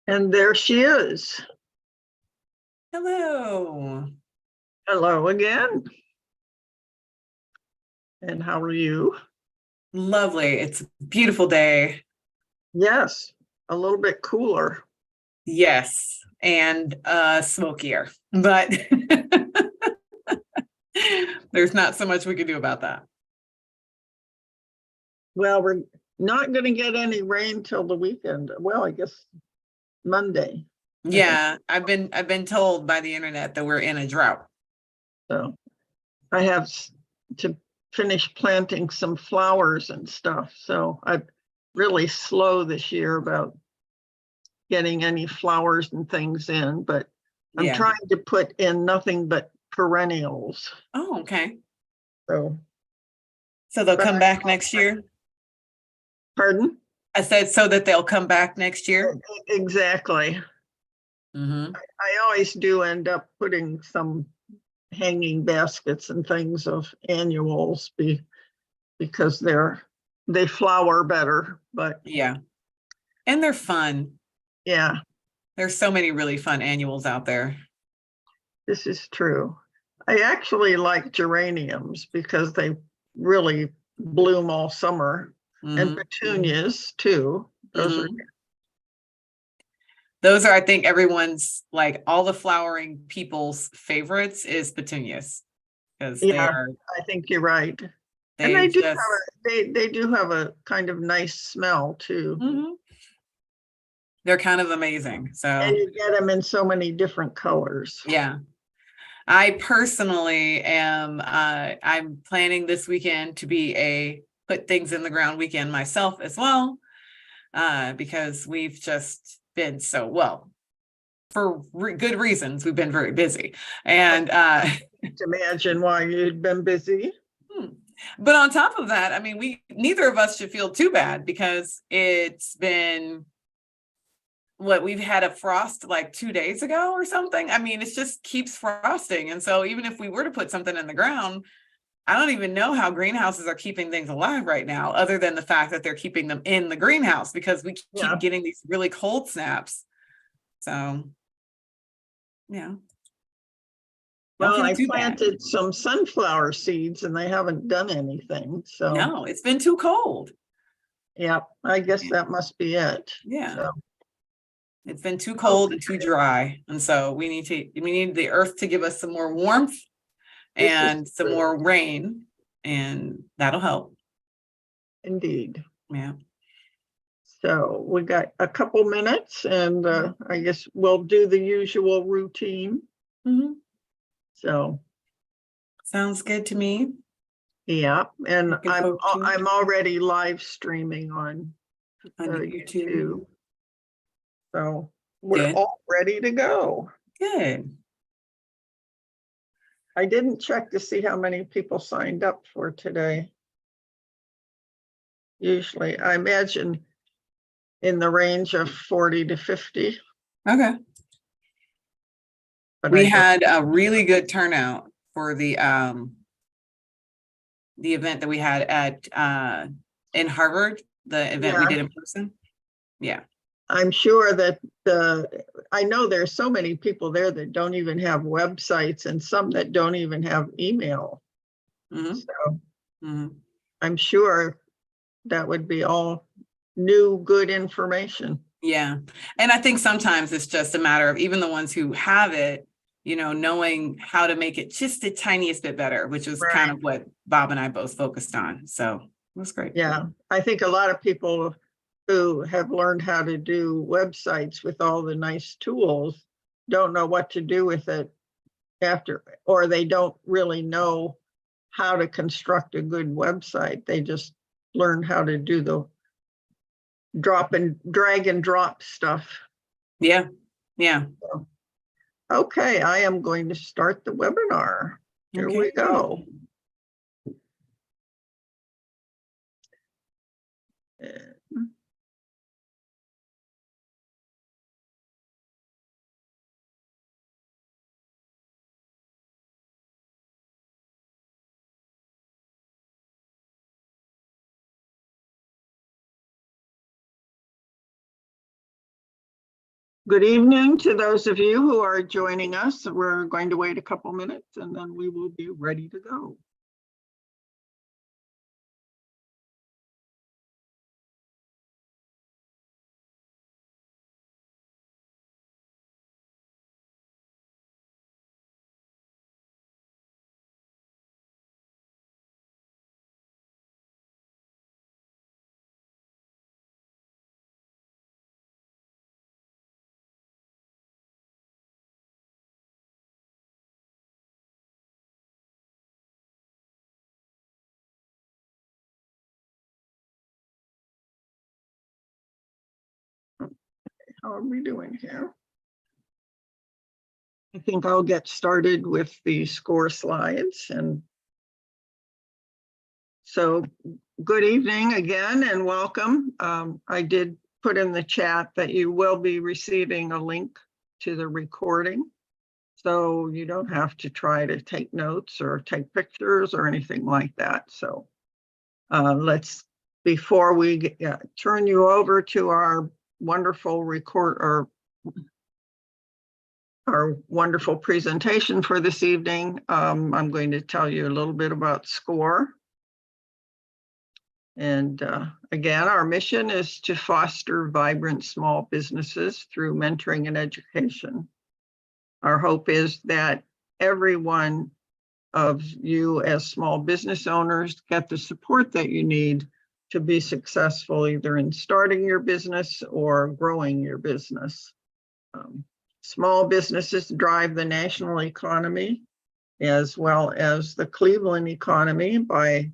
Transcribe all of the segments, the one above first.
And there she is. Hello. Hello again. And how are you? Lovely. It's a beautiful day. Yes, a little bit cooler. Yes. And smokier, but there's not so much we can do about that. Well, we're not going to get any rain till the weekend. Well, I guess Monday. Yeah, I've been told by the internet that we're in a drought. So I have to finish planting some flowers and stuff. So I'm really slow this year about getting any flowers and things in, but I'm Yeah. trying to put in nothing but perennials. Oh, okay. So So they'll but come back next year? Pardon? I said so that they'll come back next year? Exactly. Mm-hmm. I always do end up putting some hanging baskets and things of annuals because they flower better. But Yeah. And they're fun. yeah, There's so many really fun annuals out there. this is true. I actually like geraniums because they really bloom all summer, and Mm-hmm. petunias too. Those are Those are, I think, everyone's, like, all the flowering people's favorites is petunias, because they yeah. are I think you're right, and they just they do have a kind of nice smell too. they're kind of amazing. And So you get them in so many different colors. yeah, I personally am I'm planning this weekend to be a put things in the ground weekend myself as well, because we've just been so well. For good reasons, we've been very busy, and Imagine why you'd been busy. But on top of that, I mean, neither of us should feel too bad, because it's been we've had a frost like 2 days ago or something. I mean, it just keeps frosting. And so even if we were to put something in the ground, I don't even know how greenhouses are keeping things alive right now, other than the fact that they're keeping them in the greenhouse, because we keep getting these really cold snaps. So, yeah. Well, I planted some sunflower seeds and they haven't done anything. So no, it's been too cold. Yeah, I guess that must be it. Yeah. So. It's been too cold and too dry. And so we need the earth to give us some more warmth and some more rain, and that'll help. Indeed. Yeah. So we got a couple minutes, and I guess we'll do the usual routine. So sounds good to me. Yeah, and I'm already live streaming on YouTube. So we're all ready to go. Good. I didn't check to see how many people signed up for today. Usually, I imagine in the range of 40 to 50. Okay. But we had a really good turnout for the event that we had at in Harvard, the event we did in person. Yeah. I'm sure that I know there's so many people there that don't even have websites, and some that don't even have email. So I'm sure that would be all new, good information. Yeah. And I think sometimes it's just a matter of even the ones who have it, knowing how to make it just the tiniest bit better, which is kind of what Bob and I both focused on. So it was great. Yeah. I think a lot of people who have learned how to do websites with all the nice tools don't know what to do with it after, or they don't really know how to construct a good website. They just learn how to do the drag and drop stuff. Yeah. Yeah. Okay, I am going to start the webinar. Here we go. Good evening to those of you who are joining us. We're going to wait a couple minutes and then we will be ready to go. How are we doing here? I think I'll get started with the score slides. And so good evening again and welcome. I did put in the chat that you will be receiving a link to the recording. So you don't have to try to take notes or take pictures or anything like that. So before we turn you over to our wonderful our wonderful presentation for this evening, I'm going to tell you a little bit about SCORE. And again, our mission is to foster vibrant small businesses through mentoring and education. Our hope is that every one of you as small business owners get the support that you need to be successful either in starting your business or growing your business. Small businesses drive the national economy as well as the Cleveland economy by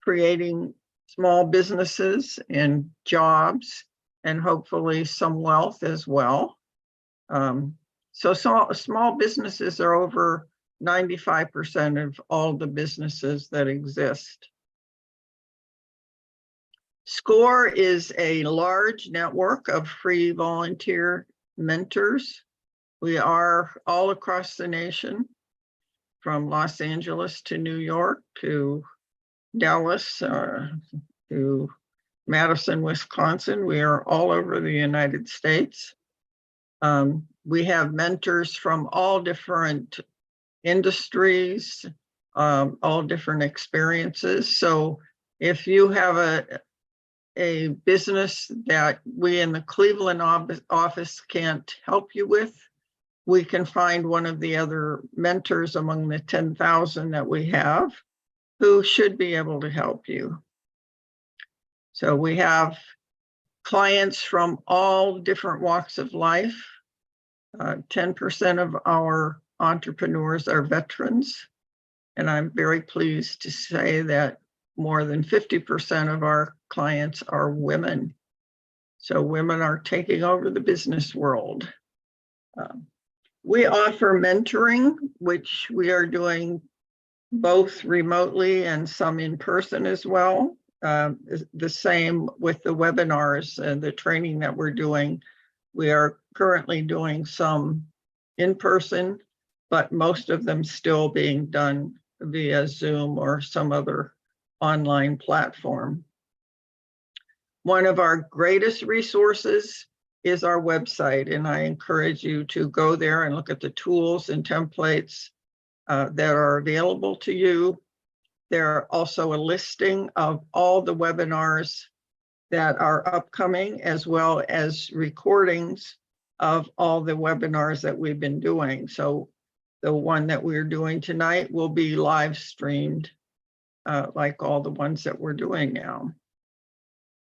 creating small businesses and jobs and hopefully some wealth as well. So small businesses are over 95% of all the businesses that exist. SCORE is a large network of free volunteer mentors. We are all across the nation, from Los Angeles to New York to Dallas to Madison, Wisconsin. We are all over the United States. We have mentors from all different industries, all different experiences. So if you have a business that we in the Cleveland office can't help you with, we can find one of the other mentors among the 10,000 that we have who should be able to help you. So we have clients from all different walks of life. 10% of our entrepreneurs are veterans, and I'm very pleased to say that more than 50% of our clients are women. So women are taking over the business world. We offer mentoring, which we are doing both remotely and some in person as well. The same with the webinars and the training that we're doing. We are currently doing some in person, but most of them still being done via Zoom or some other online platform. One of our greatest resources is our website, and I encourage you to go there and look at the tools and templates that are available to you. There are also a listing of all the webinars that are upcoming, as well as recordings of all the webinars that we've been doing. So the one that we're doing tonight will be live streamed, like all the ones that we're doing now.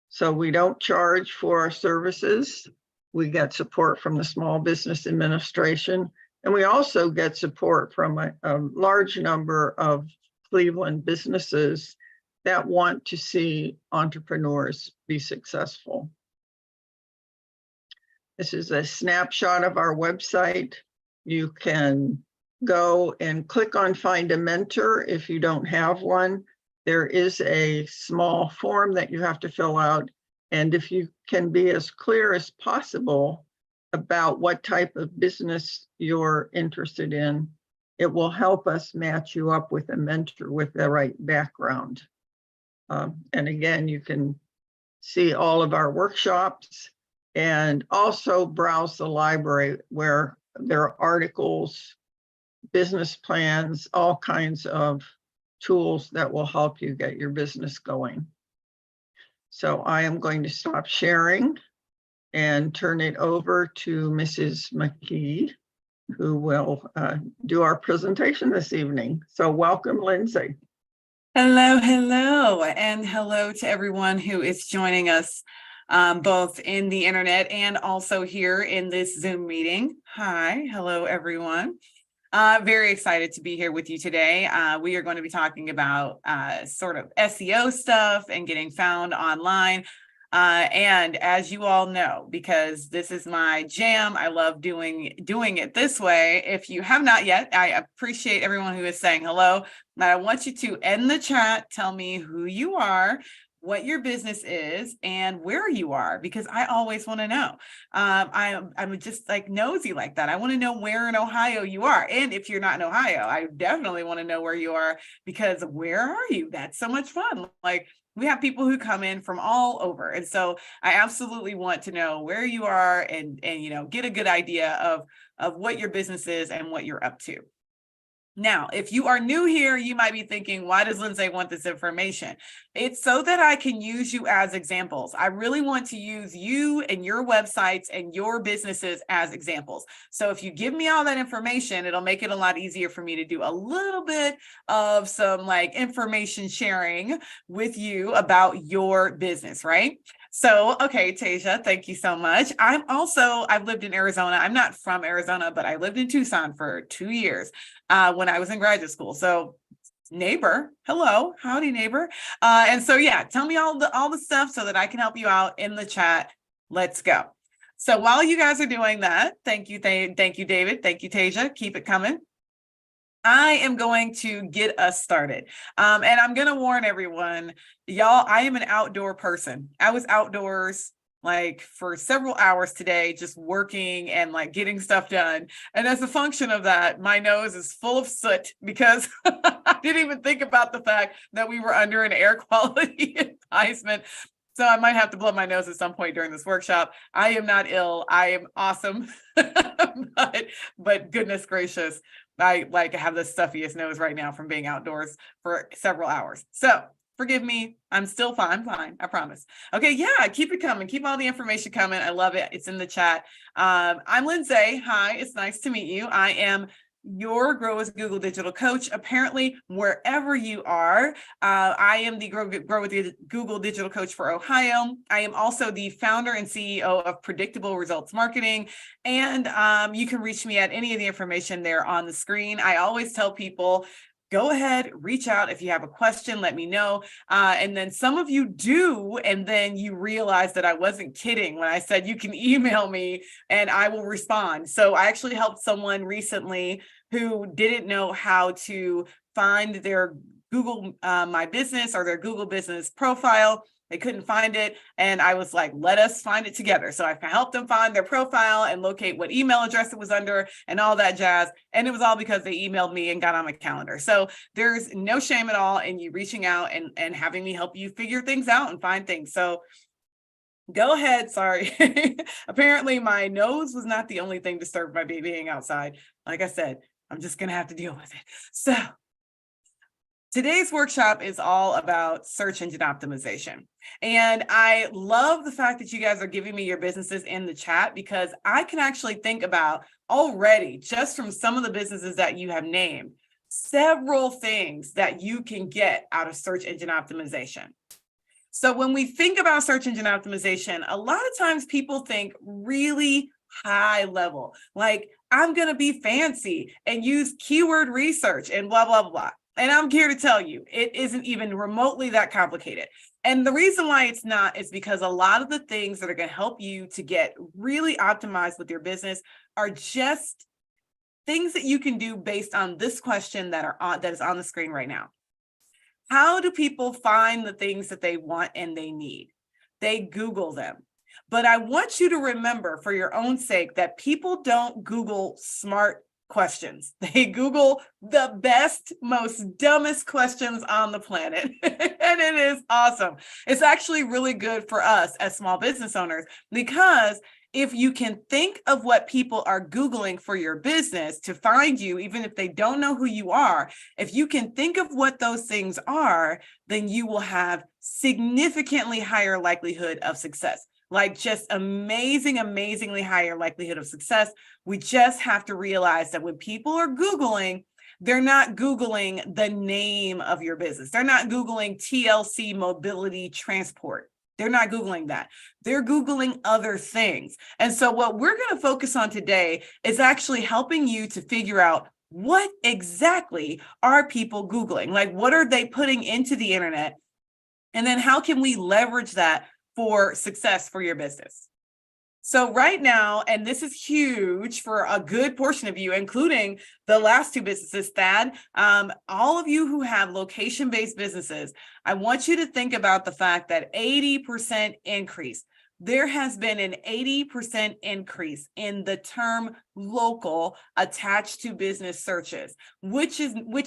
So we don't charge for our services. We get support from the Small Business Administration, and we also get support from a large number of Cleveland businesses that want to see entrepreneurs be successful. This is a snapshot of our website. You can go and click on Find a Mentor if you don't have one. There is a small form that you have to fill out. And if you can be as clear as possible about what type of business you're interested in, it will help us match you up with a mentor with the right background. And again, you can see all of our workshops And also browse the library where there are articles, business plans, all kinds of tools that will help you get your business going. So I am going to stop sharing and turn it over to Mrs. McKee, who will do our presentation this evening. So welcome, Lindsay. Hello, hello, and hello to everyone who is joining us both in the internet and also here in this Zoom meeting. Hi, hello, everyone. Very excited to be here with you today. We are going to be talking about sort of SEO stuff and getting found online. And as you all know, because this is my jam, I love doing it this way. If you have not yet, I appreciate everyone who is saying hello. But I want you to end the chat, tell me who you are, what your business is, and where you are, because I always want to know. I'm just like nosy like that. I want to know where in Ohio you are. And if you're not in Ohio, I definitely want to know where you are, because where are you? That's so much fun. Like, we have people who come in from all over. And so I absolutely want to know where you are and get a good idea of what your business is and what you're up to. Now, if you are new here, you might be thinking, why does Lindsay want this information? It's so that I can use you as examples. I really want to use you and your websites and your businesses as examples. So if you give me all that information, it'll make it a lot easier for me to do a little bit of some like information sharing with you about your business, right? So, okay, Tasia, thank you so much. I've lived in Arizona. I'm not from Arizona, but I lived in Tucson for 2 years when I was in graduate school. So neighbor, hello, howdy neighbor. And so, yeah, tell me all the stuff so that I can help you out in the chat. Let's go. So while you guys are doing that, thank you, David. Thank you, Tasia. Keep it coming. I am going to get us started. And I'm going to warn everyone, y'all, I am an outdoor person. I was outdoors like for several hours today, just working and like getting stuff done. And as a function of that, my nose is full of soot because I didn't even think about the fact that we were under an air quality advisement. So I might have to blow my nose at some point during this workshop. I am not ill. I am awesome. but goodness gracious, I have the stuffiest nose right now from being outdoors for several hours. So forgive me. I'm still fine. I'm fine. I promise. Okay. Yeah. Keep it coming. Keep all the information coming. I love it. It's in the chat. I'm Lindsay. Hi. It's nice to meet you. I am your Grow with Google digital coach. Apparently, wherever you are, I am the Grow with Google digital coach for Ohio. I am also the founder and CEO of Predictable Results Marketing. And you can reach me at any of the information there on the screen. I always tell people, go ahead, reach out. If you have a question, let me know. And then some of you do, and then you realize that I wasn't kidding when I said you can email me and I will respond. So I actually helped someone recently who didn't know how to find their Google My Business or their Google Business profile. They couldn't find it. And I was like, let us find it together. So I helped them find their profile and locate what email address it was under and all that jazz. And it was all because they emailed me and got on my calendar. So there's no shame at all in you reaching out and having me help you figure things out and find things. So go ahead. Sorry. Apparently my nose was not the only thing disturbed by being outside. Like I said, I'm just going to have to deal with it. So today's workshop is all about search engine optimization. And I love the fact that you guys are giving me your businesses in the chat, because I can actually think about already, just from some of the businesses that you have named, several things that you can get out of search engine optimization. So when we think about search engine optimization, a lot of times people think really high level, like I'm going to be fancy and use keyword research and blah, blah, blah. And I'm here to tell you, it isn't even remotely that complicated. And the reason why it's not is because a lot of the things that are going to help you to get really optimized with your business are just things that you can do based on this question that is on the screen right now. How do people find the things that they want and they need? They Google them. But I want you to remember, for your own sake, that people don't Google smart questions. They Google the best, most dumbest questions on the planet. And it is awesome. It's actually really good for us as small business owners, because if you can think of what people are Googling for your business to find you, even if they don't know who you are, if you can think of what those things are, then you will have significantly higher likelihood of success. Like just amazingly higher likelihood of success. We just have to realize that when people are Googling, they're not Googling the name of your business. They're not Googling TLC mobility transport. They're not Googling that. They're Googling other things. And so what we're going to focus on today is actually helping you to figure out, what exactly are people Googling? Like, what are they putting into the internet? And then how can we leverage that for success for your business? So right now, and this is huge for a good portion of you, including the last two businesses, Thad, all of you who have location-based businesses, I want you to think about the fact that 80% increase. There has been an 80% increase in the term local attached to business searches, which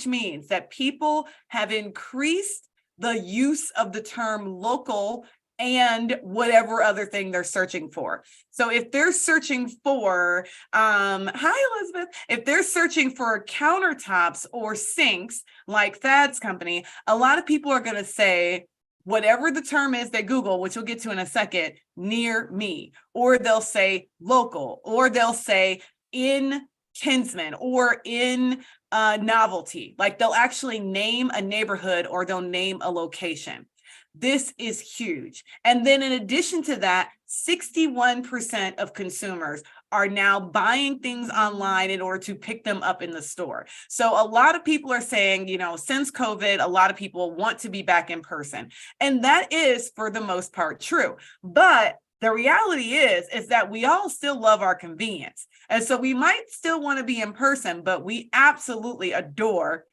means that people have increased the use of the term local and whatever other thing they're searching for. So if they're searching for, hi Elizabeth, if they're searching for countertops or sinks like Thad's company, a lot of people are going to say, whatever the term is they Google, which we'll get to in a second, near me, or they'll say local, or they'll say in Kinsman, or in novelty. Like they'll actually name a neighborhood or they'll name a location. This is huge. And then in addition to that, 61% of consumers are now buying things online in order to pick them up in the store. So a lot of people are saying, since COVID, a lot of people want to be back in person. And that is, for the most part, true. But the reality is that we all still love our convenience. And so we might still want to be in person, but we absolutely adore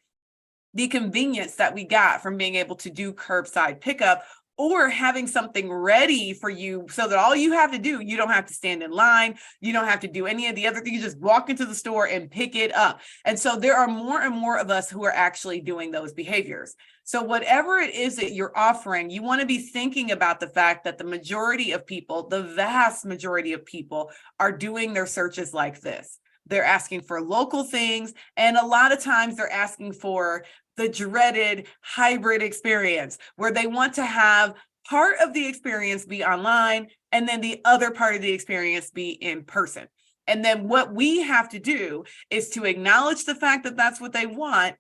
the convenience that we got from being able to do curbside pickup, or having something ready for you so that all you have to do, you don't have to stand in line, you don't have to do any of the other things, you just walk into the store and pick it up. And so there are more and more of us who are actually doing those behaviors. So whatever it is that you're offering, you want to be thinking about the fact that the majority of people, the vast majority of people, are doing their searches like this. They're asking for local things, and a lot of times they're asking for the dreaded hybrid experience, where they want to have part of the experience be online and then the other part of the experience be in person. And then what we have to do is to acknowledge the fact that that's what they want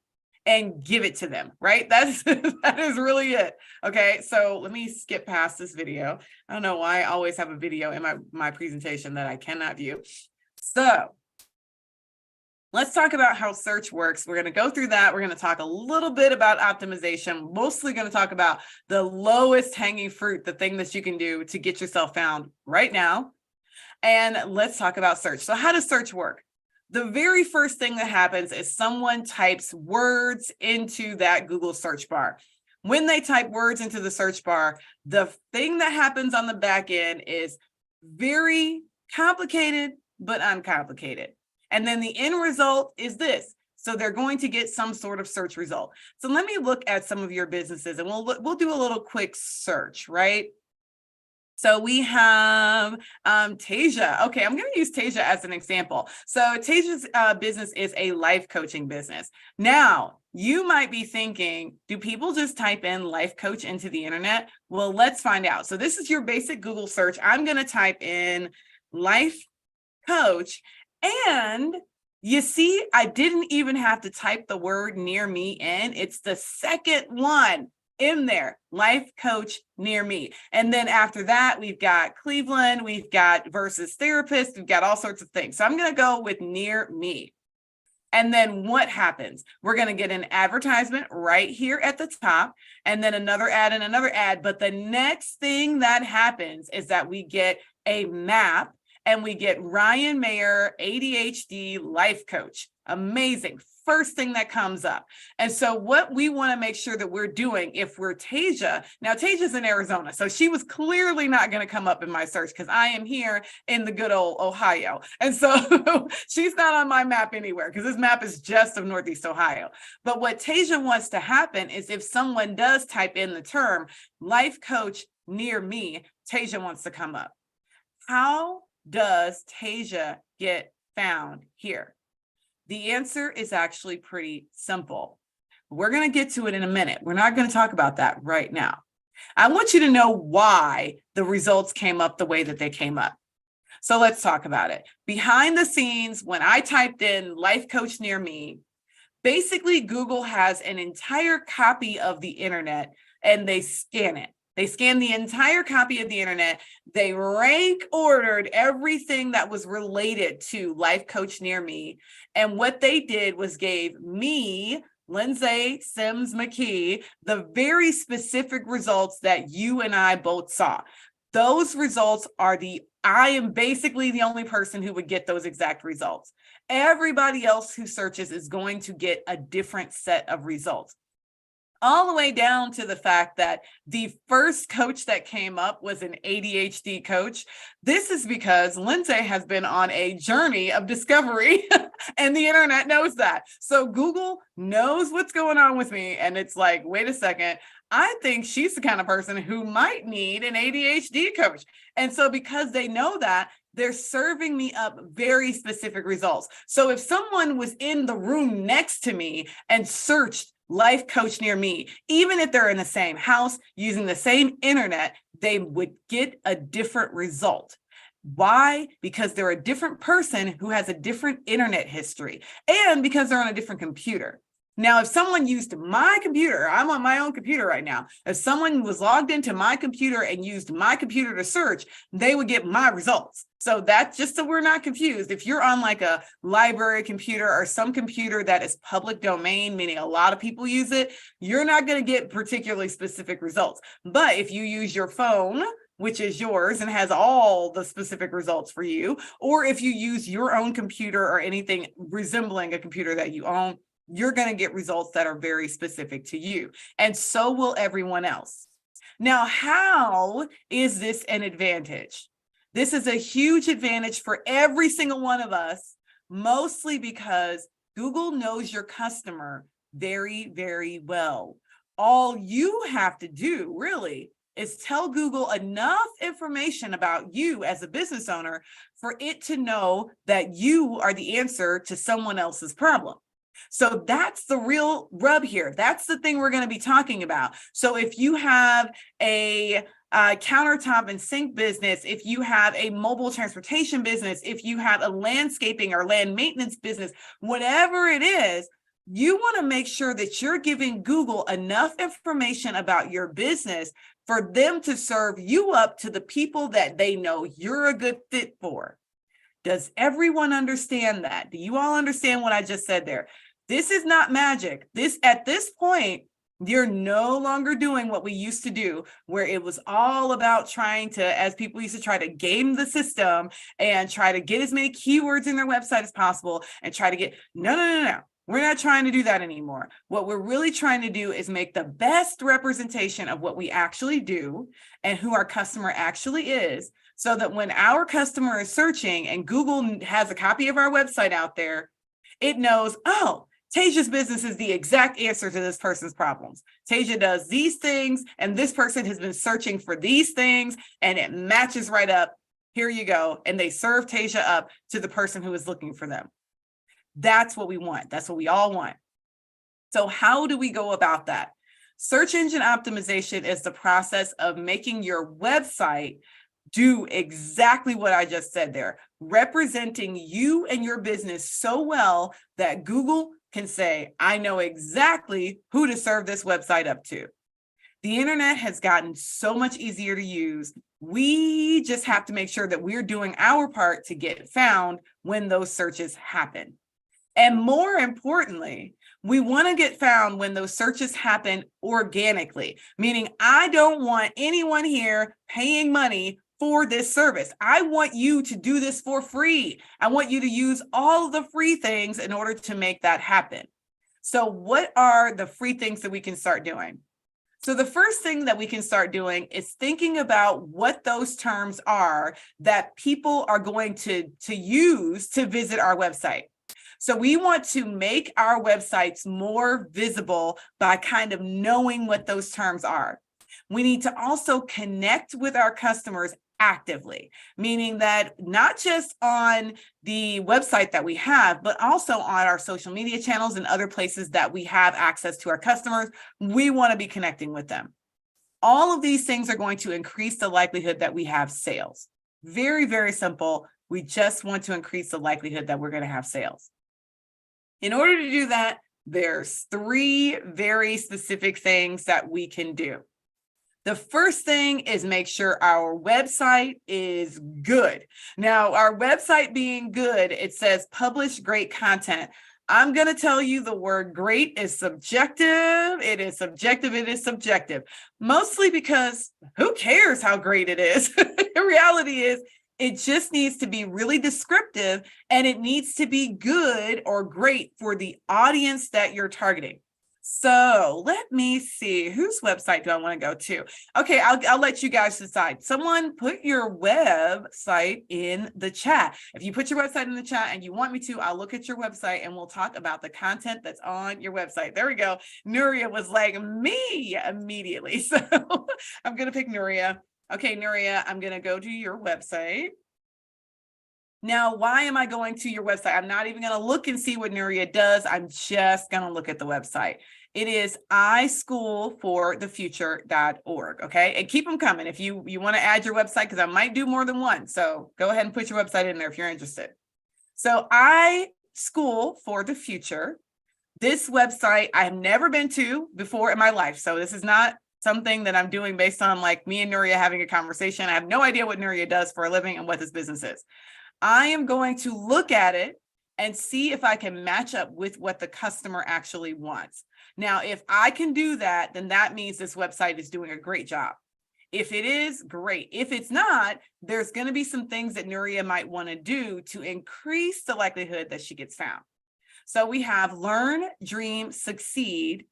and give it to them, right? That is really it. Okay, so let me skip past this video. I don't know why I always have a video in my presentation that I cannot view. So let's talk about how search works. We're going to go through that. We're going to talk a little bit about optimization, mostly going to talk about the lowest hanging fruit, the thing that you can do to get yourself found right now. And let's talk about search. So how does search work? The very first thing that happens is someone types words into that Google search bar. When they type words into the search bar, the thing that happens on the back end is very complicated, but uncomplicated. And then the end result is this. So they're going to get some sort of search result. So let me look at some of your businesses, and we'll do a little quick search, right? So we have Tasia. Okay, I'm going to use Tasia as an example. So Tasia's business is a life coaching business. Now, you might be thinking, do people just type in life coach into the internet? Well, let's find out. So this is your basic Google search. I'm going to type in life coach. And you see, I didn't even have to type the word near me in. It's the second one in there, life coach near me. And then after that, we've got Cleveland, we've got versus therapist, we've got all sorts of things. So I'm going to go with near me. And then what happens? We're going to get an advertisement right here at the top, and then another ad and another ad. But the next thing that happens is that we get a map. And we get Ryan Mayer, ADHD life coach. Amazing. First thing that comes up. And so what we want to make sure that we're doing, if we're Tasia, now Tasia's in Arizona, so she was clearly not going to come up in my search because I am here in the good old Ohio. And so she's not on my map anywhere because this map is just of Northeast Ohio. But what Tasia wants to happen is if someone does type in the term life coach near me, Tasia wants to come up. How does Tasia get found here? The answer is actually pretty simple. We're going to get to it in a minute. We're not going to talk about that right now. I want you to know why the results came up the way that they came up. So let's talk about it. Behind the scenes, when I typed in life coach near me, basically Google has an entire copy of the internet and they scan it. They scanned the entire copy of the internet. They rank ordered everything that was related to life coach near me. And what they did was gave me, Lindsay Sims McKee, the very specific results that you and I both saw. Those results are I am basically the only person who would get those exact results. Everybody else who searches is going to get a different set of results. All the way down to the fact that the first coach that came up was an ADHD coach. This is because Lindsay has been on a journey of discovery and the internet knows that. So Google knows what's going on with me. And it's like, wait a second, I think she's the kind of person who might need an ADHD coach. And so because they know that, they're serving me up very specific results. So if someone was in the room next to me and searched life coach near me, even if they're in the same house using the same internet, they would get a different result. Why? Because they're a different person who has a different internet history and because they're on a different computer. Now, if someone used my computer, I'm on my own computer right now. If someone was logged into my computer and used my computer to search, they would get my results. So that's just so we're not confused. If you're on like a library computer or some computer that is public domain, meaning a lot of people use it, you're not going to get particularly specific results. But if you use your phone, which is yours and has all the specific results for you, or if you use your own computer or anything resembling a computer that you own, you're going to get results that are very specific to you. And so will everyone else. Now, how is this an advantage? This is a huge advantage for every single one of us, mostly because Google knows your customer very, very well. All you have to do really is tell Google enough information about you as a business owner for it to know that you are the answer to someone else's problem. So that's the real rub here. That's the thing we're going to be talking about. So if you have a countertop and sink business, if you have a mobile transportation business, if you have a landscaping or land maintenance business, whatever it is, you want to make sure that you're giving Google enough information about your business for them to serve you up to the people that they know you're a good fit for. Does everyone understand that? Do you all understand what I just said there? This is not magic. At this point, you're no longer doing what we used to do, where it was all about trying to, as people used to try to game the system and try to get as many keywords in their website as possible and try to get, no. We're not trying to do that anymore. What we're really trying to do is make the best representation of what we actually do and who our customer actually is, so that when our customer is searching and Google has a copy of our website out there, it knows, oh, Tasia's business is the exact answer to this person's problems. Tasia does these things, and this person has been searching for these things, and it matches right up. Here you go. And they serve Tasia up to the person who is looking for them. That's what we want. That's what we all want. So how do we go about that? Search engine optimization is the process of making your website do exactly what I just said there, representing you and your business so well that Google can say, I know exactly who to serve this website up to. The internet has gotten so much easier to use. We just have to make sure that we're doing our part to get found when those searches happen. And more importantly, we want to get found when those searches happen organically, meaning I don't want anyone here paying money for this service. I want you to do this for free. I want you to use all the free things in order to make that happen. So what are the free things that we can start doing? So the first thing that we can start doing is thinking about what those terms are that people are going to use to visit our website. So we want to make our websites more visible by kind of knowing what those terms are. We need to also connect with our customers actively, meaning that not just on the website that we have, but also on our social media channels and other places that we have access to our customers. We want to be connecting with them. All of these things are going to increase the likelihood that we have sales. Very, very simple. We just want to increase the likelihood that we're going to have sales. In order to do that, there's 3 very specific things that we can do. The first thing is make sure our website is good. Now, our website being good, it says publish great content. I'm going to tell you the word great is subjective. It is subjective. It is subjective. Mostly because who cares how great it is? The reality is it just needs to be really descriptive, and it needs to be good or great for the audience that you're targeting. So let me see, whose website do I want to go to? Okay, I'll let you guys decide. Someone put your website in the chat. If you put your website in the chat and you want me to, I'll look at your website and we'll talk about the content that's on your website. There we go. Nuria was like me immediately. So I'm going to pick Nuria. Okay, Nuria, I'm going to go to your website. Now, why am I going to your website? I'm not even going to look and see what Nuria does. I'm just going to look at the website. It is ischoolforthefuture.org. Okay. And keep them coming if you want to add your website, because I might do more than one. So go ahead and put your website in there if you're interested. So iSchool for the Future. This website I have never been to before in my life. So this is not something that I'm doing based on like me and Nuria having a conversation. I have no idea what Nuria does for a living and what this business is. I am going to look at it and see if I can match up with what the customer actually wants. Now, if I can do that, then that means this website is doing a great job. If it is, great. If it's not, there's going to be some things that Nuria might want to do to increase the likelihood that she gets found. So we have learn, dream, succeed,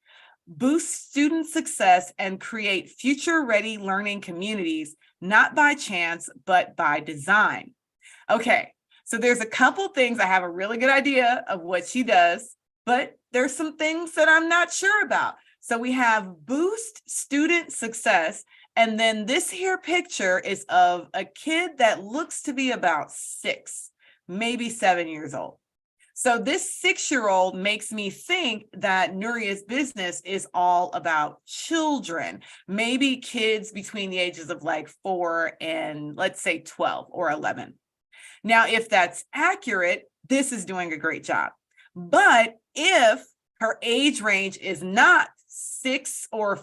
boost student success, and create future-ready learning communities, not by chance, but by design. Okay, so there's a couple things. I have a really good idea of what she does, but there's some things that I'm not sure about. So we have boost student success. And then this here picture is of a kid that looks to be about 6, maybe 7 years old. So this 6-year-old makes me think that Nuria's business is all about children, maybe kids between the ages of like 4 and let's say 12 or 11. Now, if that's accurate, this is doing a great job. But if her age range is not 6 or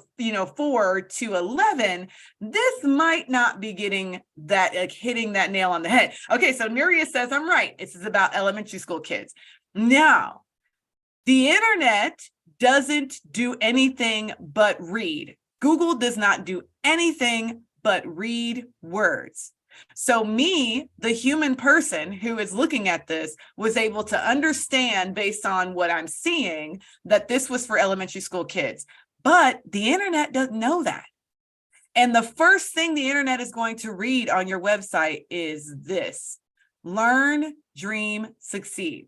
4 to 11, this might not be getting that, like hitting that nail on the head. Okay, so Nuria says I'm right. This is about elementary school kids. Now, the internet doesn't do anything but read. Google does not do anything but read words. So me, the human person who is looking at this, was able to understand based on what I'm seeing that this was for elementary school kids. But the internet doesn't know that. And the first thing the internet is going to read on your website is this: learn, dream, succeed.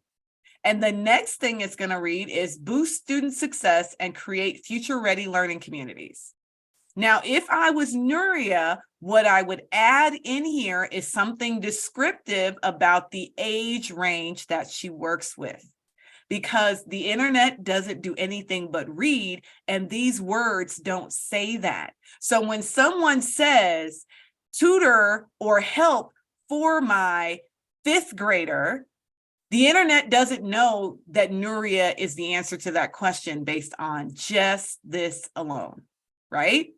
And the next thing it's going to read is boost student success and create future-ready learning communities. Now, if I was Nuria, what I would add in here is something descriptive about the age range that she works with, because the internet doesn't do anything but read, and these words don't say that. So when someone says tutor or help for my 5th grader, the internet doesn't know that Nuria is the answer to that question based on just this alone, right?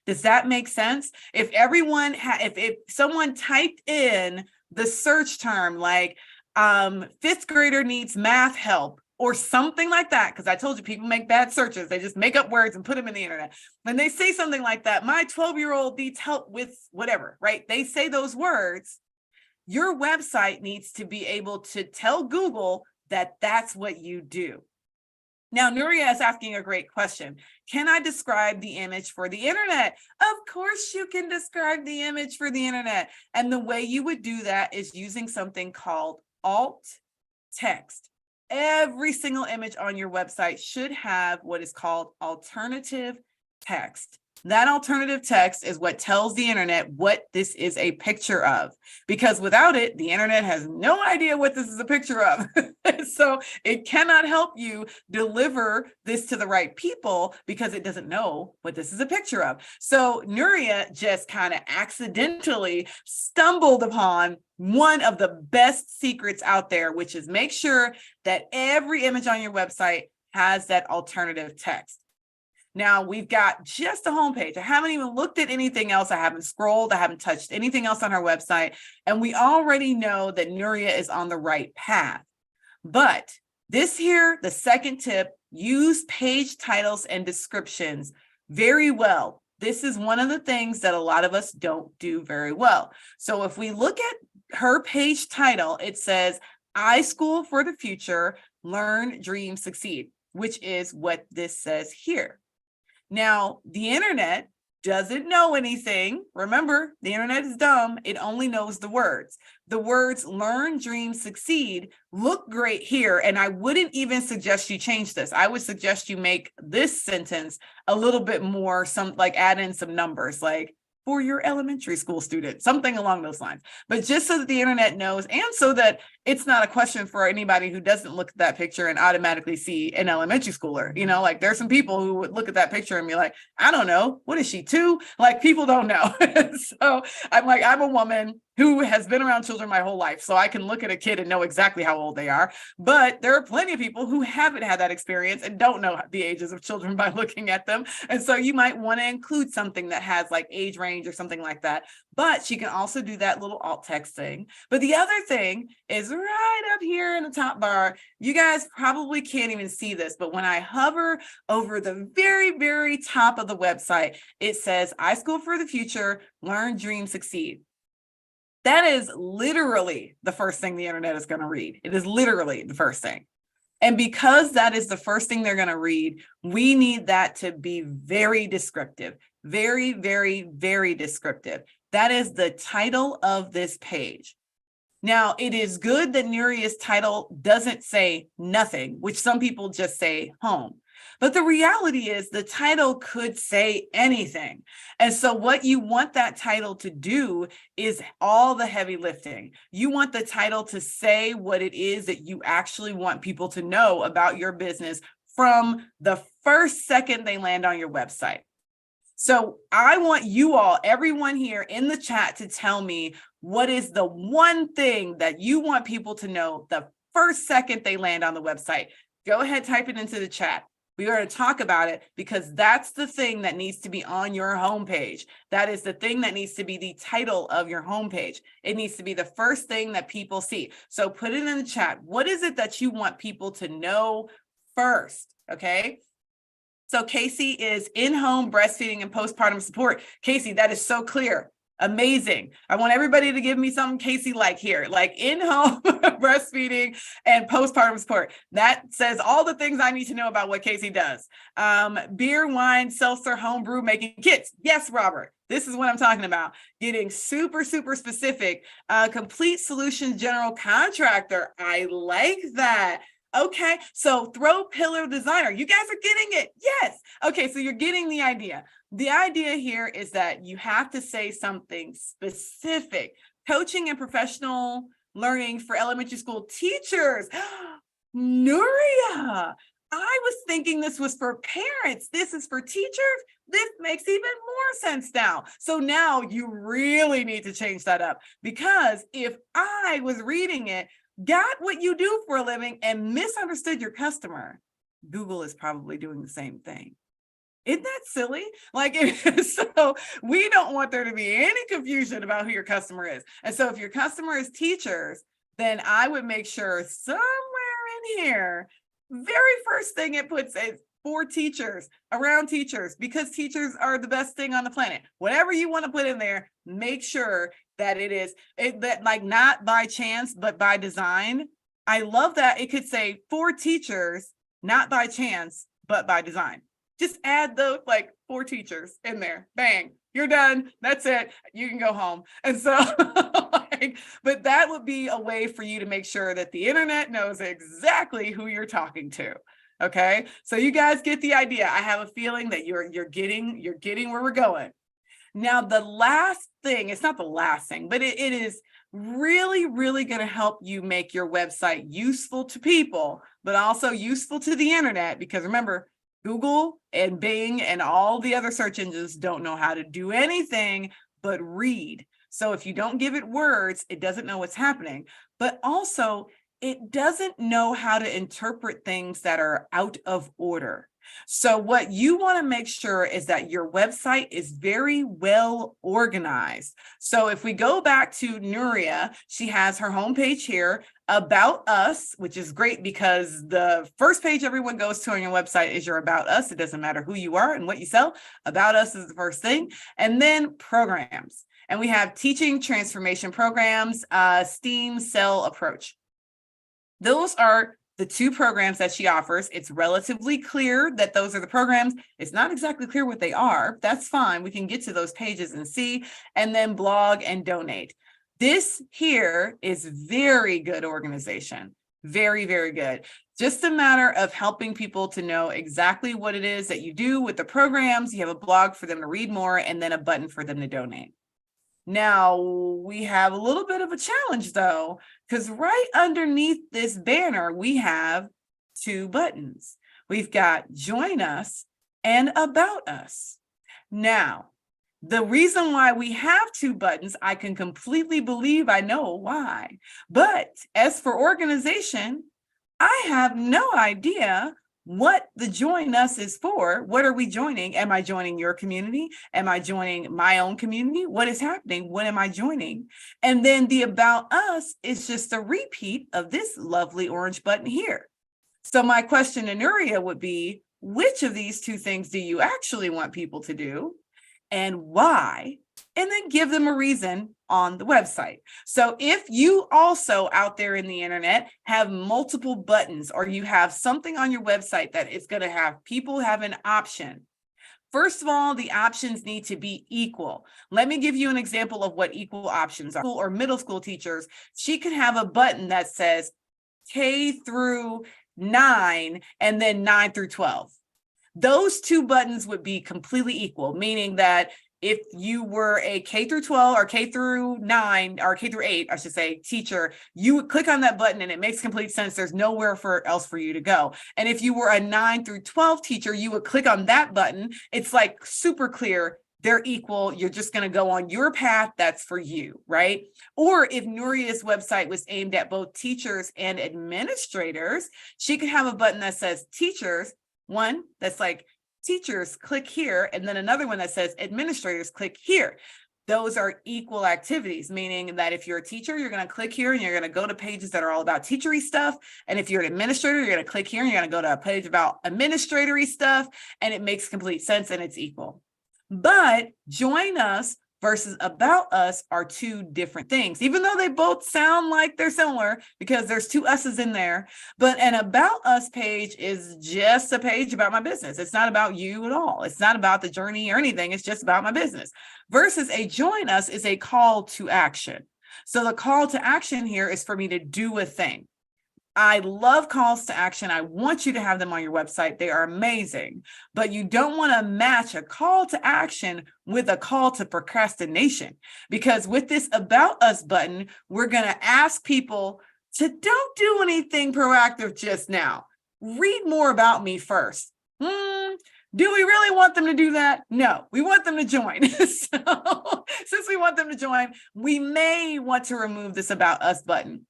Does that make sense? If everyone if someone typed in the search term like 5th grader needs math help or something like that, because I told you people make bad searches. They just make up words and put them in the internet. When they say something like that, my 12-year-old needs help with whatever, right? They say those words. Your website needs to be able to tell Google that that's what you do. Now, Nuria is asking a great question. Can I describe the image for the internet? Of course you can describe the image for the internet. And the way you would do that is using something called alt text. Every single image on your website should have what is called alternative text. That alternative text is what tells the internet what this is a picture of, because without it, the internet has no idea what this is a picture of. So it cannot help you deliver this to the right people because it doesn't know what this is a picture of. So Nuria just kind of accidentally stumbled upon one of the best secrets out there, which is make sure that every image on your website has that alternative text. Now we've got just a homepage. I haven't even looked at anything else. I haven't scrolled. I haven't touched anything else on our website. And we already know that Nuria is on the right path. But this here, the second tip, use page titles and descriptions very well. This is one of the things that a lot of us don't do very well. So if we look at her page title, it says, iSchool for the Future, Learn, Dream, Succeed, which is what this says here. Now, the internet doesn't know anything. Remember, the internet is dumb. It only knows the words. The words learn, dream, succeed look great here. And I wouldn't even suggest you change this. I would suggest you make this sentence a little bit more, add in some numbers, like for your elementary school student, something along those lines. But just so that the internet knows, and so that it's not a question for anybody who doesn't look at that picture and automatically see an elementary schooler. Like there's some people who would look at that picture and be like, I don't know, what is she, 2? Like people don't know. So I'm a woman who has been around children my whole life. So I can look at a kid and know exactly how old they are. But there are plenty of people who haven't had that experience and don't know the ages of children by looking at them. And so you might want to include something that has like age range or something like that. But she can also do that little alt text thing. But the other thing is right up here in the top bar. You guys probably can't even see this, but when I hover over the very, very top of the website, it says iSchool for the Future, Learn, Dream, Succeed. That is literally the first thing the internet is going to read. It is literally the first thing. And because that is the first thing they're going to read, we need that to be very descriptive, very, very, very descriptive. That is the title of this page. Now, it is good that Nuria's title doesn't say nothing, which some people just say home. But the reality is the title could say anything. And so what you want that title to do is all the heavy lifting. You want the title to say what it is that you actually want people to know about your business from the first second they land on your website. So I want you all, everyone here in the chat, to tell me what is the one thing that you want people to know the first second they land on the website. Go ahead, type it into the chat. We are going to talk about it because that's the thing that needs to be on your homepage. That is the thing that needs to be the title of your homepage. It needs to be the first thing that people see. So put it in the chat. What is it that you want people to know first? Okay. So Casey is in-home breastfeeding and postpartum support. Casey, that is so clear. Amazing. I want everybody to give me something Casey like here, like in-home breastfeeding and postpartum support. That says all the things I need to know about what Casey does. Beer, wine, seltzer, homebrew, making kits. Yes, Robert. This is what I'm talking about. Getting super, super specific. Complete solutions general contractor. I like that. Okay, so throw pillar designer. You guys are getting it. Yes. Okay, so you're getting the idea. The idea here is that you have to say something specific. Coaching and professional learning for elementary school teachers. Nuria, I was thinking this was for parents. This is for teachers. This makes even more sense now. So now you really need to change that up, because if I was reading it, got what you do for a living, and misunderstood your customer, Google is probably doing the same thing. Isn't that silly? So we don't want there to be any confusion about who your customer is. And so if your customer is teachers, then I would make sure somewhere in here very first thing it puts is for teachers, around teachers, because teachers are the best thing on the planet. Whatever you want to put in there, make sure that that like not by chance, but by design. I love that it could say for teachers, not by chance, but by design. Just add those like for teachers in there. Bang, you're done. That's it. You can go home. And so, but that would be a way for you to make sure that the internet knows exactly who you're talking to. Okay, so you guys get the idea. I have a feeling that you're getting where we're going. Now, the last thing, it's not the last thing, but it is really, really going to help you make your website useful to people, but also useful to the internet, because remember, Google and Bing and all the other search engines don't know how to do anything but read. So if you don't give it words, it doesn't know what's happening, but also it doesn't know how to interpret things that are out of order. So what you want to make sure is that your website is very well organized. So if we go back to Nuria, she has her homepage here, About Us, which is great because the first page everyone goes to on your website is your About Us. It doesn't matter who you are and what you sell. About Us is the first thing. And then programs. And we have teaching transformation programs, STEAM, Sell, Approach. Those are the two programs that she offers. It's relatively clear that those are the programs. It's not exactly clear what they are. That's fine. We can get to those pages and see, and then blog and donate. This here is very good organization. Very, very good. Just a matter of helping people to know exactly what it is that you do with the programs. You have a blog for them to read more, and then a button for them to donate. Now, we have a little bit of a challenge though, because right underneath this banner, we have two buttons. We've got Join Us and About Us. Now, the reason why we have two buttons, I can completely believe I know why. But as for organization, I have no idea what the Join Us is for. What are we joining? Am I joining your community? Am I joining my own community? What is happening? What am I joining? And then the About Us is just a repeat of this lovely orange button here. So my question to Nuria would be, which of these two things do you actually want people to do and why? And then give them a reason on the website. So if you also out there in the internet have multiple buttons, or you have something on your website that is going to have people have an option, first of all, the options need to be equal. Let me give you an example of what equal options are. Or middle school teachers, she could have a button that says K through 9 and then 9 through 12. Those two buttons would be completely equal, meaning that if you were a K through 12 or K through 9 or K through 8, I should say, teacher, you would click on that button and it makes complete sense. There's nowhere else for you to go. And if you were a 9 through 12 teacher, you would click on that button. It's like super clear. They're equal. You're just going to go on your path. That's for you, right? Or if Nuria's website was aimed at both teachers and administrators, she could have a button that says teachers, one that's like, teachers, click here, and then another one that says administrators, click here. Those are equal activities, meaning that if you're a teacher, you're going to click here and you're going to go to pages that are all about teachery stuff. And if you're an administrator, you're going to click here and you're going to go to a page about administratory stuff, and it makes complete sense and it's equal. But Join Us versus About Us are two different things, even though they both sound like they're similar because there's two us's in there. But an About Us page is just a page about my business. It's not about you at all. It's not about the journey or anything. It's just about my business. Versus a Join Us is a call to action. So the call to action here is for me to do a thing. I love calls to action. I want you to have them on your website. They are amazing, but you don't want to match a call to action with a call to procrastination, because with this About Us button, we're going to ask people to don't do anything proactive just now. Read more about me first. Do we really want them to do that? No, we want them to join. So since we want them to join, we may want to remove this About Us button.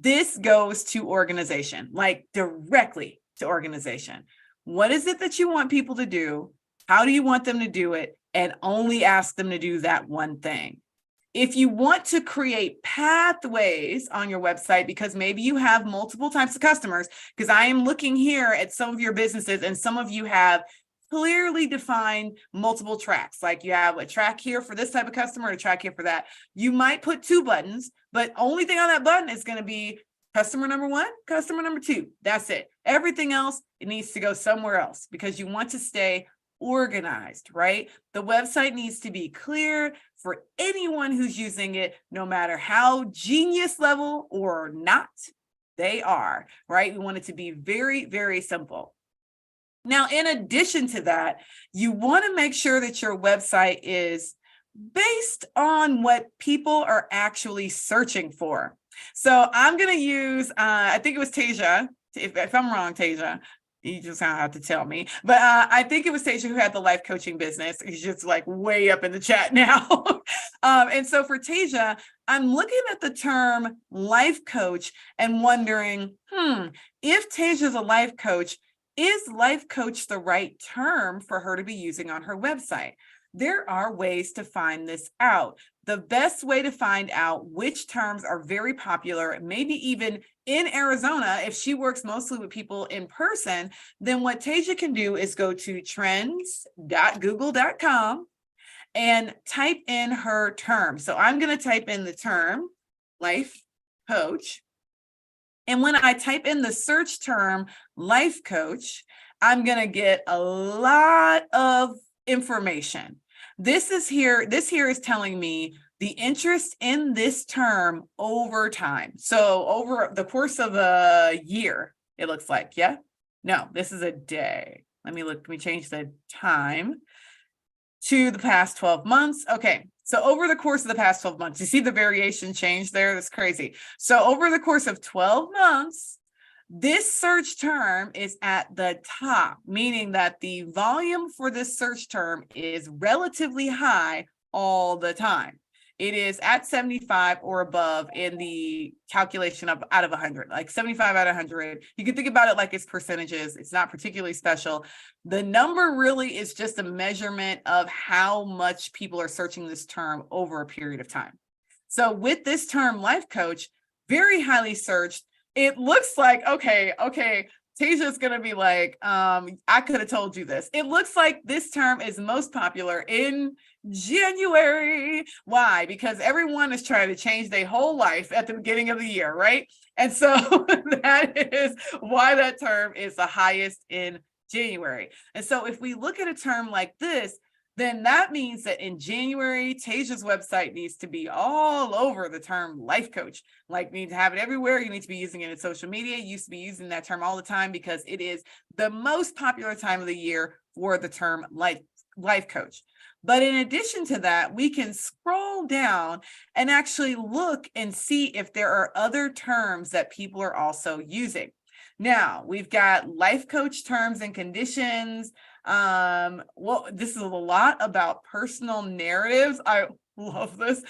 This goes to organization, like directly to organization. What is it that you want people to do? How do you want them to do it? And only ask them to do that one thing. If you want to create pathways on your website, because maybe you have multiple types of customers, because I am looking here at some of your businesses and some of you have clearly defined multiple tracks. Like you have a track here for this type of customer and a track here for that. You might put 2 buttons, but only thing on that button is going to be customer number 1, customer number 2. That's it. Everything else, it needs to go somewhere else because you want to stay organized, right? The website needs to be clear for anyone who's using it, no matter how genius level or not they are, right? We want it to be very, very simple. Now, in addition to that, you want to make sure that your website is based on what people are actually searching for. So I'm going to use, I think it was Tasia. If I'm wrong, Tasia, you just have to tell me. But I think it was Tasia who had the life coaching business. He's just like way up in the chat now. And so for Tasia, I'm looking at the term life coach and wondering, if Tasia's a life coach, is life coach the right term for her to be using on her website? There are ways to find this out. The best way to find out which terms are very popular, maybe even in Arizona, if she works mostly with people in person, then what Tasia can do is go to trends.google.com and type in her term. So I'm going to type in the term life coach. And when I type in the search term life coach, I'm going to get a lot of information. This here is telling me the interest in this term over time. So over the course of a year, it looks like, yeah? No, this is a day. Let me change the time to the past 12 months. Okay. So over the course of the past 12 months, you see the variation change there? That's crazy. So over the course of 12 months, this search term is at the top, meaning that the volume for this search term is relatively high all the time. It is at 75 or above in the calculation of out of 100, like 75 out of 100. You can think about it like it's percentages. It's not particularly special. The number really is just a measurement of how much people are searching this term over a period of time. So with this term life coach, very highly searched, it looks like, okay, Tasia's going to be like, I could have told you this. It looks like this term is most popular in January. Why? Because everyone is trying to change their whole life at the beginning of the year, right? And so that is why that term is the highest in January. And so if we look at a term like this, then that means that in January, Tasia's website needs to be all over the term life coach. Like, you need to have it everywhere. You need to be using it in social media. You used to be using that term all the time because it is the most popular time of the year for the term life coach. But in addition to that, we can scroll down and actually look and see if there are other terms that people are also using. Now, we've got life coach terms and conditions. Well, this is a lot about personal narratives. I love this.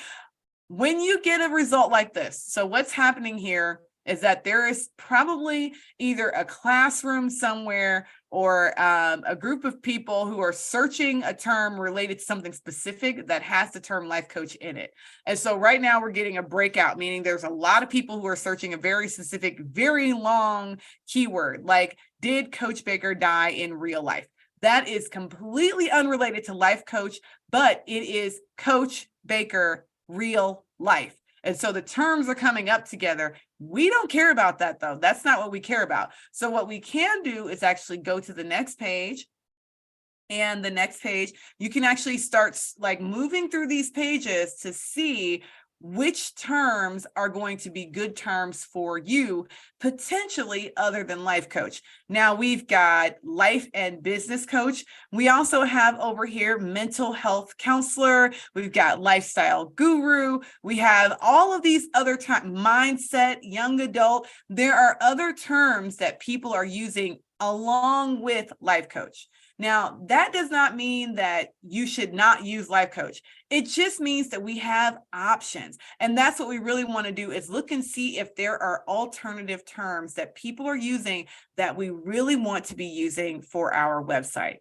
When you get a result like this, so what's happening here is that there is probably either a classroom somewhere or a group of people who are searching a term related to something specific that has the term life coach in it. And so right now we're getting a breakout, meaning there's a lot of people who are searching a very specific, very long keyword, like, did Coach Baker die in real life? That is completely unrelated to life coach, but it is Coach Baker real life. And so the terms are coming up together. We don't care about that, though. That's not what we care about. So what we can do is actually go to the next page. And the next page, you can actually start like moving through these pages to see which terms are going to be good terms for you, potentially other than life coach. Now we've got life and business coach. We also have over here mental health counselor. We've got lifestyle guru. We have all of these other mindset, young adult. There are other terms that people are using along with life coach. Now, that does not mean that you should not use life coach. It just means that we have options. And that's what we really want to do, is look and see if there are alternative terms that people are using that we really want to be using for our website.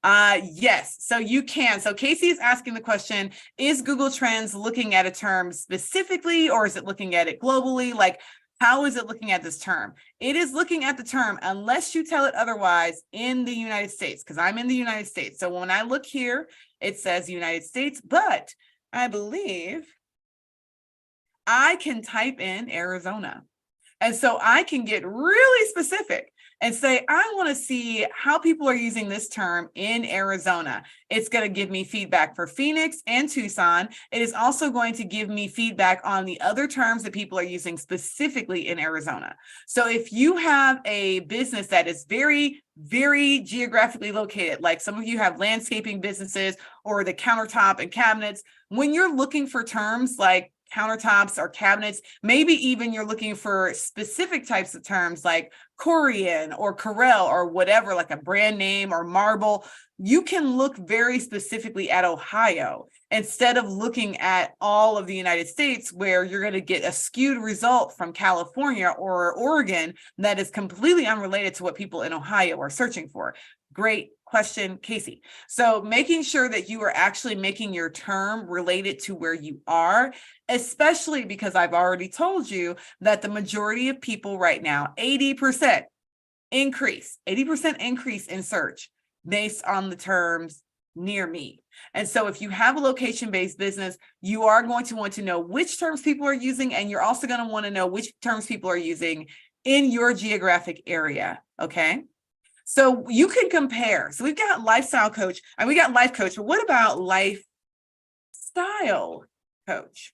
Yes, so you can. So Casey is asking the question, is Google Trends looking at a term specifically, or is it looking at it globally? Like, how is it looking at this term? It is looking at the term, unless you tell it otherwise, in the United States, because I'm in the United States. So when I look here, it says United States, but I believe I can type in Arizona. And so I can get really specific and say, I want to see how people are using this term in Arizona. It's going to give me feedback for Phoenix and Tucson. It is also going to give me feedback on the other terms that people are using specifically in Arizona. So if you have a business that is very, very geographically located, like some of you have landscaping businesses or the countertop and cabinets, when you're looking for terms like countertops or cabinets, maybe even you're looking for specific types of terms like Korean or Corel or whatever, like a brand name or marble, you can look very specifically at Ohio instead of looking at all of the United States, where you're going to get a skewed result from California or Oregon that is completely unrelated to what people in Ohio are searching for. Great question, Casey. So making sure that you are actually making your term related to where you are, especially because I've already told you that the majority of people right now, 80% increase in search based on the terms near me. And so if you have a location-based business, you are going to want to know which terms people are using, and you're also going to want to know which terms people are using in your geographic area, okay? So you can compare. So we've got lifestyle coach and we got life coach, but what about lifestyle coach?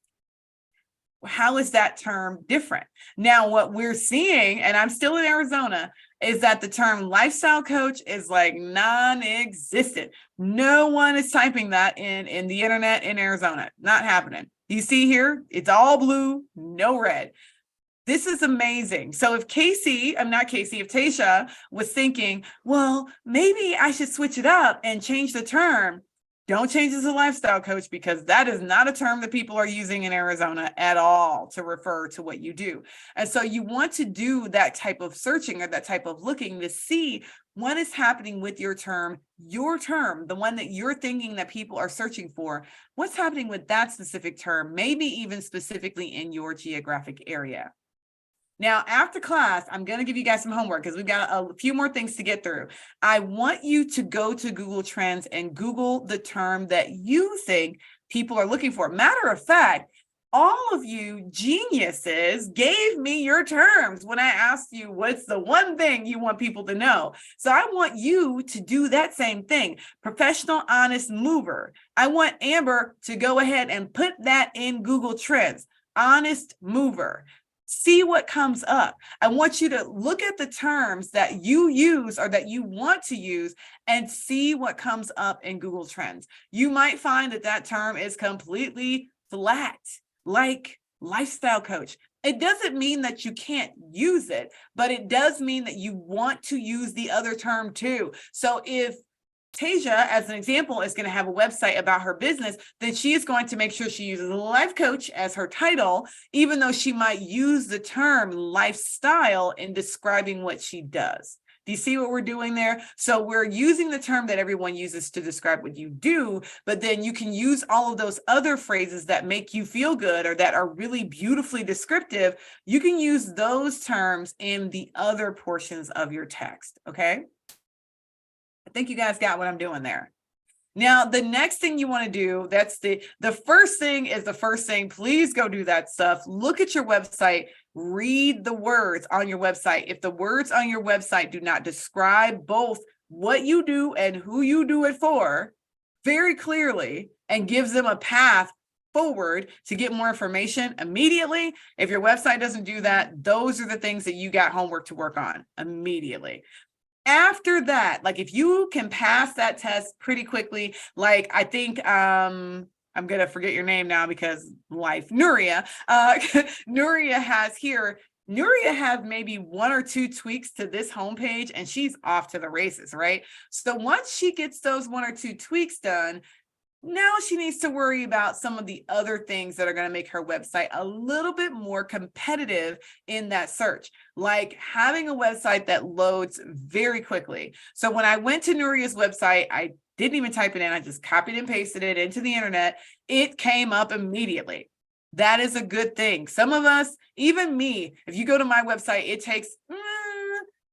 How is that term different? Now, what we're seeing, and I'm still in Arizona, is that the term lifestyle coach is like non-existent. No one is typing that in the internet in Arizona. Not happening. You see here, it's all blue, no red. This is amazing. So if Tasha was thinking, well, maybe I should switch it up and change the term, don't change it to lifestyle coach, because that is not a term that people are using in Arizona at all to refer to what you do. And so you want to do that type of searching or that type of looking to see what is happening with your term, the one that you're thinking that people are searching for. What's happening with that specific term, maybe even specifically in your geographic area. Now, after class, I'm going to give you guys some homework because we've got a few more things to get through. I want you to go to Google Trends and Google the term that you think people are looking for. Matter of fact, all of you geniuses gave me your terms when I asked you what's the one thing you want people to know. So I want you to do that same thing. Professional, honest mover. I want Amber to go ahead and put that in Google Trends. Honest mover. See what comes up. I want you to look at the terms that you use or that you want to use and see what comes up in Google Trends. You might find that that term is completely flat, like lifestyle coach. It doesn't mean that you can't use it, but it does mean that you want to use the other term too. So if Tasia, as an example, is going to have a website about her business, then she is going to make sure she uses life coach as her title, even though she might use the term lifestyle in describing what she does. Do you see what we're doing there? So we're using the term that everyone uses to describe what you do, but then you can use all of those other phrases that make you feel good or that are really beautifully descriptive. You can use those terms in the other portions of your text, okay? I think you guys got what I'm doing there. Now, the next thing you want to do, that's the first thing is the first thing. Please go do that stuff. Look at your website, read the words on your website. If the words on your website do not describe both what you do and who you do it for very clearly and gives them a path forward to get more information immediately, if your website doesn't do that, those are the things that you got homework to work on immediately. After that, like if you can pass that test pretty quickly, like I think I'm gonna forget your name now because life, Nuria. Nuria has maybe 1 or 2 tweaks to this homepage and she's off to the races, right? So once she gets those 1 or 2 tweaks done, Now she needs to worry about some of the other things that are going to make her website a little bit more competitive in that search, like having a website that loads very quickly. So when I went to Nuria's website, I didn't even type it in. I just copied and pasted it into the internet. It came up immediately. That is a good thing. Some of us, even me, if you go to my website, it takes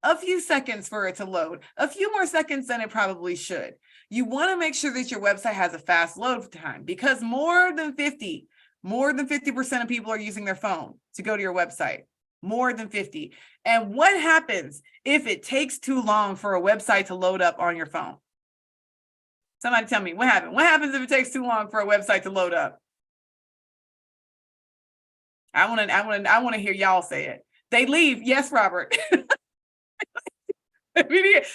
a few seconds for it to load, a few more seconds than it probably should. You want to make sure that your website has a fast load time, because more than 50% of people are using their phone to go to your website. More than 50. And what happens if it takes too long for a website to load up on your phone? Somebody tell me what happened. What happens if it takes too long for a website to load up? I want to hear y'all say it. They leave. Yes, Robert.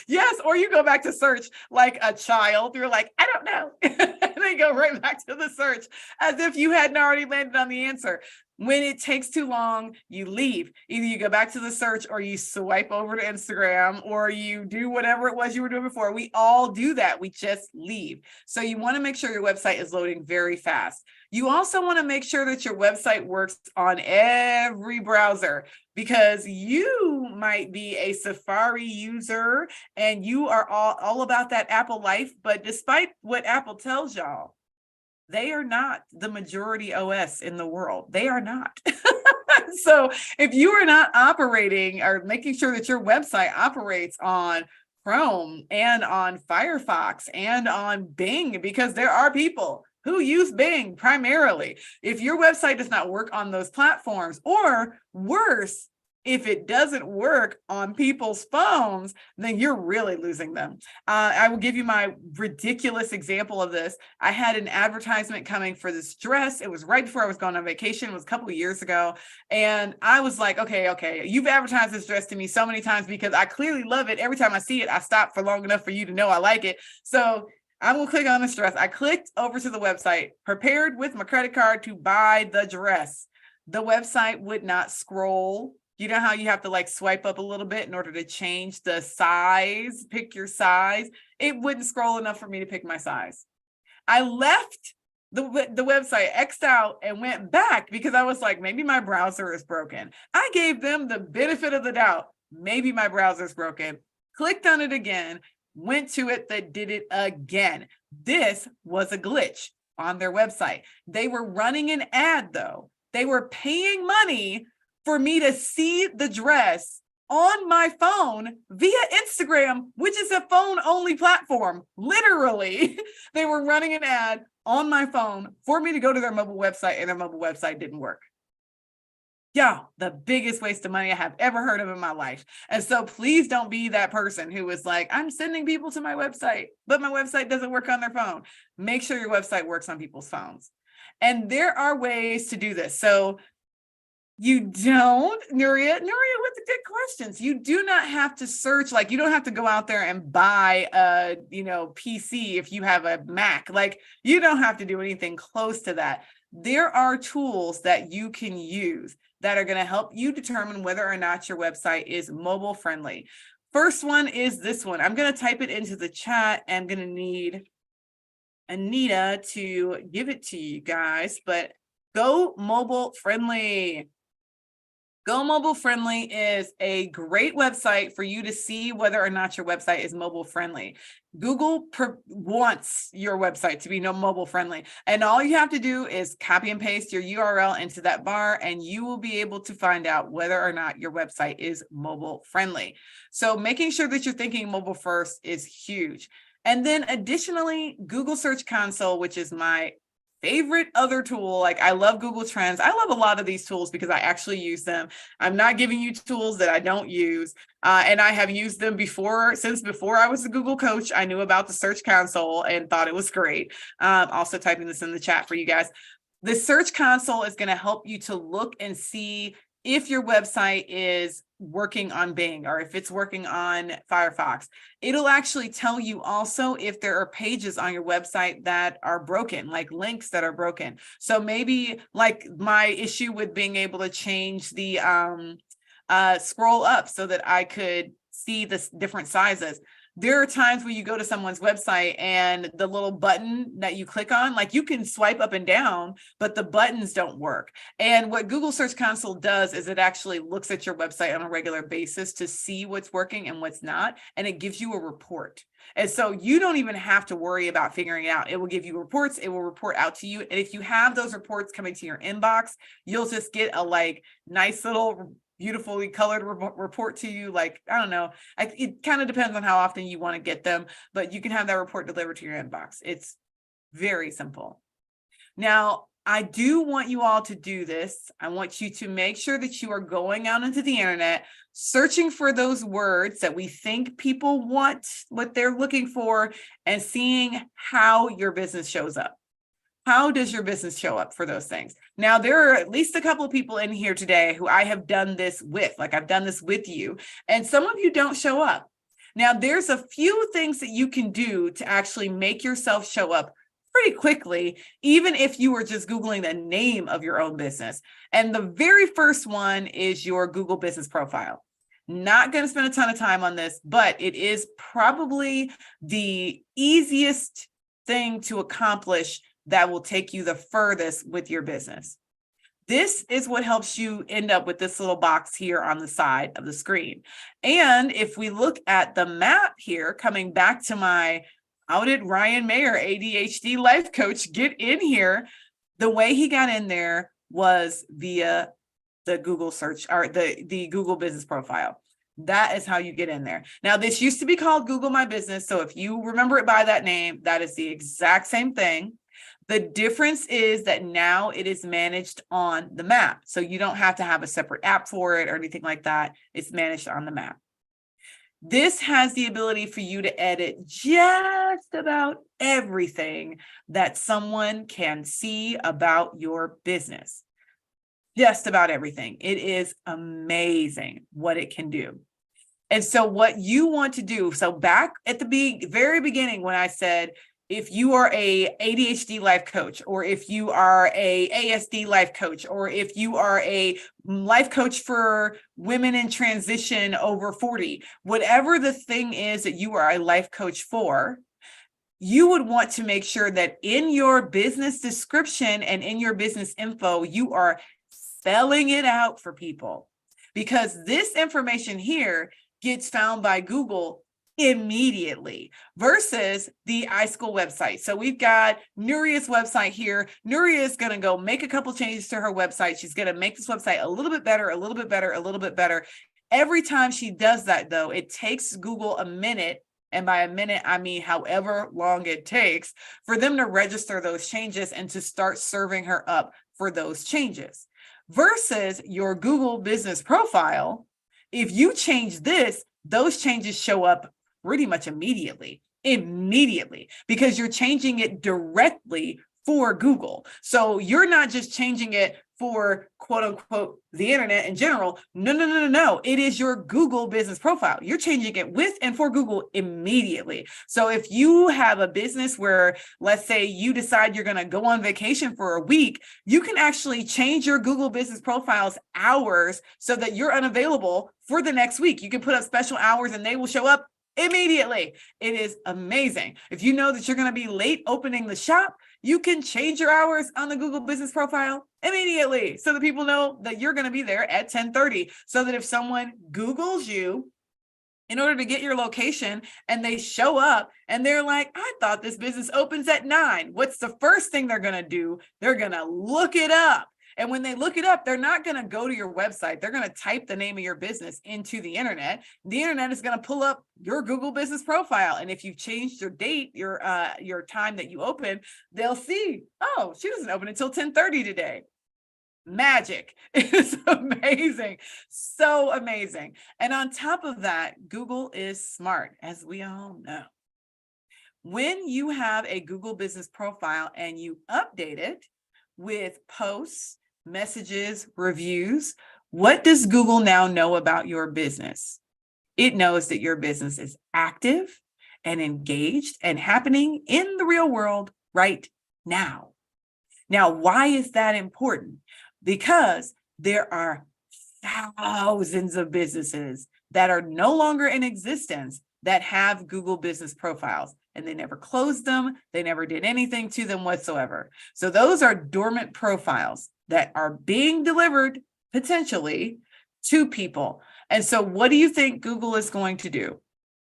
Yes, or you go back to search like a child. You're like, I don't know. And they go right back to the search as if you hadn't already landed on the answer. When it takes too long, you leave. Either you go back to the search, or you swipe over to Instagram, or you do whatever it was you were doing before. We all do that. We just leave. So you want to make sure your website is loading very fast. You also want to make sure that your website works on every browser, because you might be a Safari user and you are all about that Apple life. But despite what Apple tells y'all, they are not the majority OS in the world. They are not. So if you are not operating or making sure that your website operates on Chrome and on Firefox and on Bing, because there are people who use Bing primarily. If your website does not work on those platforms, or worse, if it doesn't work on people's phones, then you're really losing them. I will give you my ridiculous example of this. I had an advertisement coming for this dress. It was right before I was going on vacation. It was a couple of years ago. And I was like, okay, you've advertised this dress to me so many times because I clearly love it. Every time I see it, I stop for long enough for you to know I like it. So I'm going to click on this dress. I clicked over to the website, prepared with my credit card to buy the dress. The website would not scroll. You know how you have to like swipe up a little bit in order to change the size, pick your size? It wouldn't scroll enough for me to pick my size. I left the website, X'd out, and went back because I was like, maybe my browser is broken. I gave them the benefit of the doubt. Maybe my browser is broken. Clicked on it again, went to it, that did it again. This was a glitch on their website. They were running an ad though. They were paying money for me to see the dress on my phone via Instagram, which is a phone-only platform. Literally, they were running an ad on my phone for me to go to their mobile website, and their mobile website didn't work. Y'all, the biggest waste of money I have ever heard of in my life. And so please don't be that person who is like, I'm sending people to my website, but my website doesn't work on their phone. Make sure your website works on people's phones. And there are ways to do this. So you don't, Nuria with the good questions. You do not have to search, like you don't have to go out there and buy a, PC if you have a Mac. Like you don't have to do anything close to that. There are tools that you can use that are going to help you determine whether or not your website is mobile friendly. First one is this one. I'm going to type it into the chat. I'm going to need Anita to give it to you guys, but Go Mobile Friendly. Go Mobile Friendly is a great website for you to see whether or not your website is mobile friendly. Google wants your website to be mobile friendly. And all you have to do is copy and paste your URL into that bar, and you will be able to find out whether or not your website is mobile friendly. So making sure that you're thinking mobile first is huge. And then additionally, Google Search Console, which is my favorite other tool. Like I love Google Trends. I love a lot of these tools because I actually use them. I'm not giving you tools that I don't use. And I have used them since before I was a Google coach. I knew about the Search Console and thought it was great. Also typing this in the chat for you guys. The Search Console is going to help you to look and see if your website is working on Bing or if it's working on Firefox. It'll actually tell you also if there are pages on your website that are broken, like links that are broken. So maybe like my issue with being able to change the scroll up so that I could see the different sizes. There are times where you go to someone's website and the little button that you click on, like you can swipe up and down, but the buttons don't work. And what Google Search Console does is it actually looks at your website on a regular basis to see what's working and what's not, and it gives you a report. And so you don't even have to worry about figuring it out. It will give you reports. It will report out to you. And if you have those reports coming to your inbox, you'll just get a like nice little beautifully colored report to you. Like, I don't know, it kind of depends on how often you want to get them, but you can have that report delivered to your inbox. It's very simple. Now, I do want you all to do this. I want you to make sure that you are going out into the internet, searching for those words that we think people want, what they're looking for, and seeing how your business shows up. How does your business show up for those things? Now, there are at least a couple of people in here today who I have done this with, like I've done this with you, and some of you don't show up. Now, there's a few things that you can do to actually make yourself show up pretty quickly, even if you were just Googling the name of your own business. And the very first one is your Google business profile. Not going to spend a ton of time on this, but it is probably the easiest thing to accomplish that will take you the furthest with your business. This is what helps you end up with this little box here on the side of the screen. And if we look at the map here, coming back to my how did Ryan Mayer, ADHD life coach, get in here? The way he got in there was via the Google search or the Google business profile. That is how you get in there. Now, this used to be called Google My Business. So if you remember it by that name, that is the exact same thing. The difference is that now it is managed on the map. So you don't have to have a separate app for it or anything like that. It's managed on the map. This has the ability for you to edit just about everything that someone can see about your business. Just about everything. It is amazing what it can do. And so what you want to do, so back at the very beginning when I said, if you are a ADHD life coach, or if you are a ASD life coach, or if you are a life coach for women in transition over 40, whatever the thing is that you are a life coach for, you would want to make sure that in your business description and in your business info, you are spelling it out for people, because this information here gets found by Google immediately versus the iSchool website. So we've got Nuria's website here. Nuria is going to go make a couple changes to her website. She's going to make this website a little bit better, a little bit better, a little bit better. Every time she does that, though, it takes Google a minute. And by a minute, I mean however long it takes for them to register those changes and to start serving her up for those changes. Versus your Google business profile, if you change this, those changes show up pretty much immediately, because you're changing it directly for Google. So you're not just changing it for quote unquote the internet in general. No. It is your Google business profile. You're changing it with and for Google immediately. So if you have a business where, let's say you decide you're going to go on vacation for a week, you can actually change your Google business profile's hours so that you're unavailable for the next week. You can put up special hours and they will show up immediately. It is amazing. If you know that you're going to be late opening the shop, you can change your hours on the Google business profile immediately so that people know that you're going to be there at 10:30, so that if someone Googles you in order to get your location and they show up and they're like, I thought this business opens at 9. What's the first thing they're going to do? They're going to look it up. And when they look it up, they're not going to go to your website. They're going to type the name of your business into the internet. The internet is going to pull up your Google business profile. And if you've changed your date, your time that you open, they'll see, oh, she doesn't open until 10:30 today. Magic. It's amazing. So amazing. And on top of that, Google is smart, as we all know. When you have a Google business profile and you update it with posts, messages, reviews, what does Google now know about your business? It knows that your business is active and engaged and happening in the real world right now. Now, why is that important? Because there are thousands of businesses that are no longer in existence that have Google business profiles, and they never closed them. They never did anything to them whatsoever. So those are dormant profiles that are being delivered potentially to people. And so what do you think Google is going to do?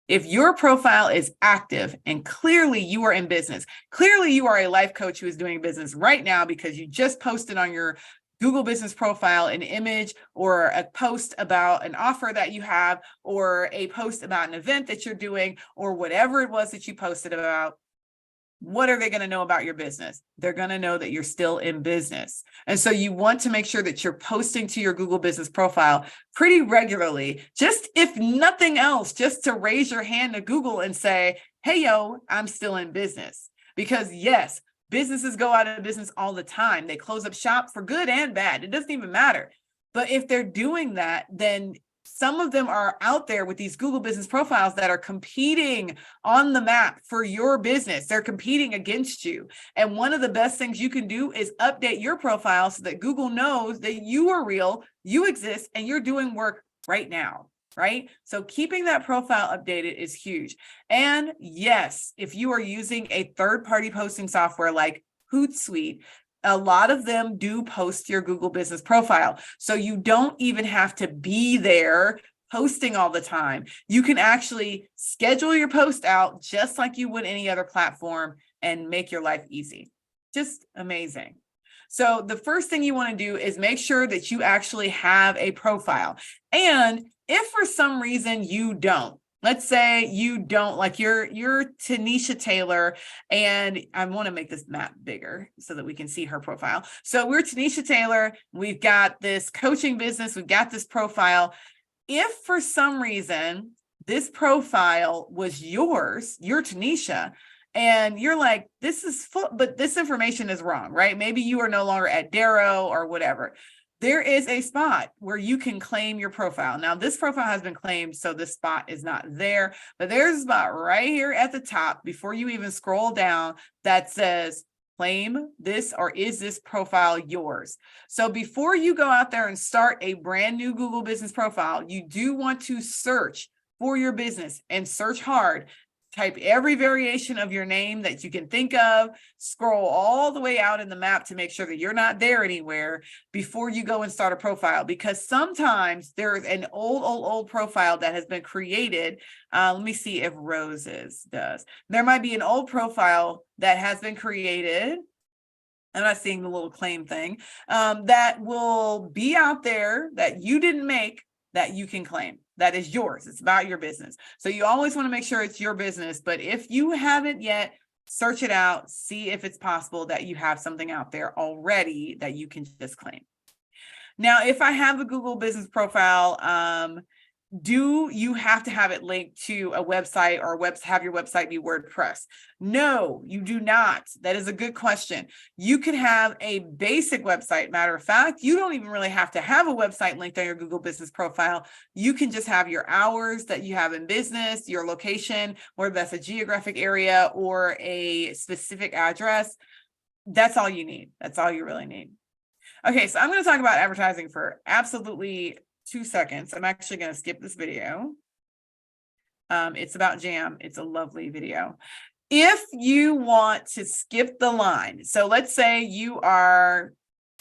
If your profile is active and clearly you are in business, clearly you are a life coach who is doing business right now because you just posted on your Google business profile an image or a post about an offer that you have, or a post about an event that you're doing, or whatever it was that you posted about, what are they going to know about your business? They're going to know that you're still in business. And so you want to make sure that you're posting to your Google business profile pretty regularly, just if nothing else, just to raise your hand to Google and say, hey, yo, I'm still in business. Because yes, businesses go out of business all the time. They close up shop for good and bad. It doesn't even matter. But if they're doing that, then some of them are out there with these Google business profiles that are competing on the map for your business. They're competing against you. And one of the best things you can do is update your profile so that Google knows that you are real, you exist, and you're doing work right now, right? So keeping that profile updated is huge. And yes, if you are using a third-party posting software like Hootsuite, a lot of them do post your Google business profile. So you don't even have to be there posting all the time. You can actually schedule your post out just like you would any other platform and make your life easy. Just amazing. So the first thing you want to do is make sure that you actually have a profile. And if for some reason you don't, let's say you don't, like you're Tanisha Taylor, and I want to make this map bigger so that we can see her profile. So we're Tanisha Taylor. We've got this coaching business. We've got this profile. If for some reason this profile was yours, you're Tanisha, and you're like, this is full, but this information is wrong, right? Maybe you are no longer at Darrow or whatever. There is a spot where you can claim your profile. Now, this profile has been claimed, so this spot is not there, but there's a spot right here at the top before you even scroll down that says, claim this, or is this profile yours? So before you go out there and start a brand new Google business profile, you do want to search for your business and search hard. Type every variation of your name that you can think of, scroll all the way out in the map to make sure that you're not there anywhere before you go and start a profile, because sometimes there's an old profile that has been created. Let me see if Roses does. There might be an old profile that has been created. I'm not seeing the little claim thing that will be out there that you didn't make, that you can claim. That is yours. It's about your business. So you always want to make sure it's your business. But if you haven't yet, search it out, see if it's possible that you have something out there already that you can just claim. Now, if I have a Google business profile, do you have to have it linked to a website, or have your website be WordPress? No, you do not. That is a good question. You could have a basic website. Matter of fact, you don't even really have to have a website linked on your Google business profile. You can just have your hours that you have in business, your location, whether that's a geographic area or a specific address. That's all you need. That's all you really need. Okay, so I'm going to talk about advertising for absolutely 2 seconds. I'm actually going to skip this video. It's about Jam. It's a lovely video. If you want to skip the line, so let's say you are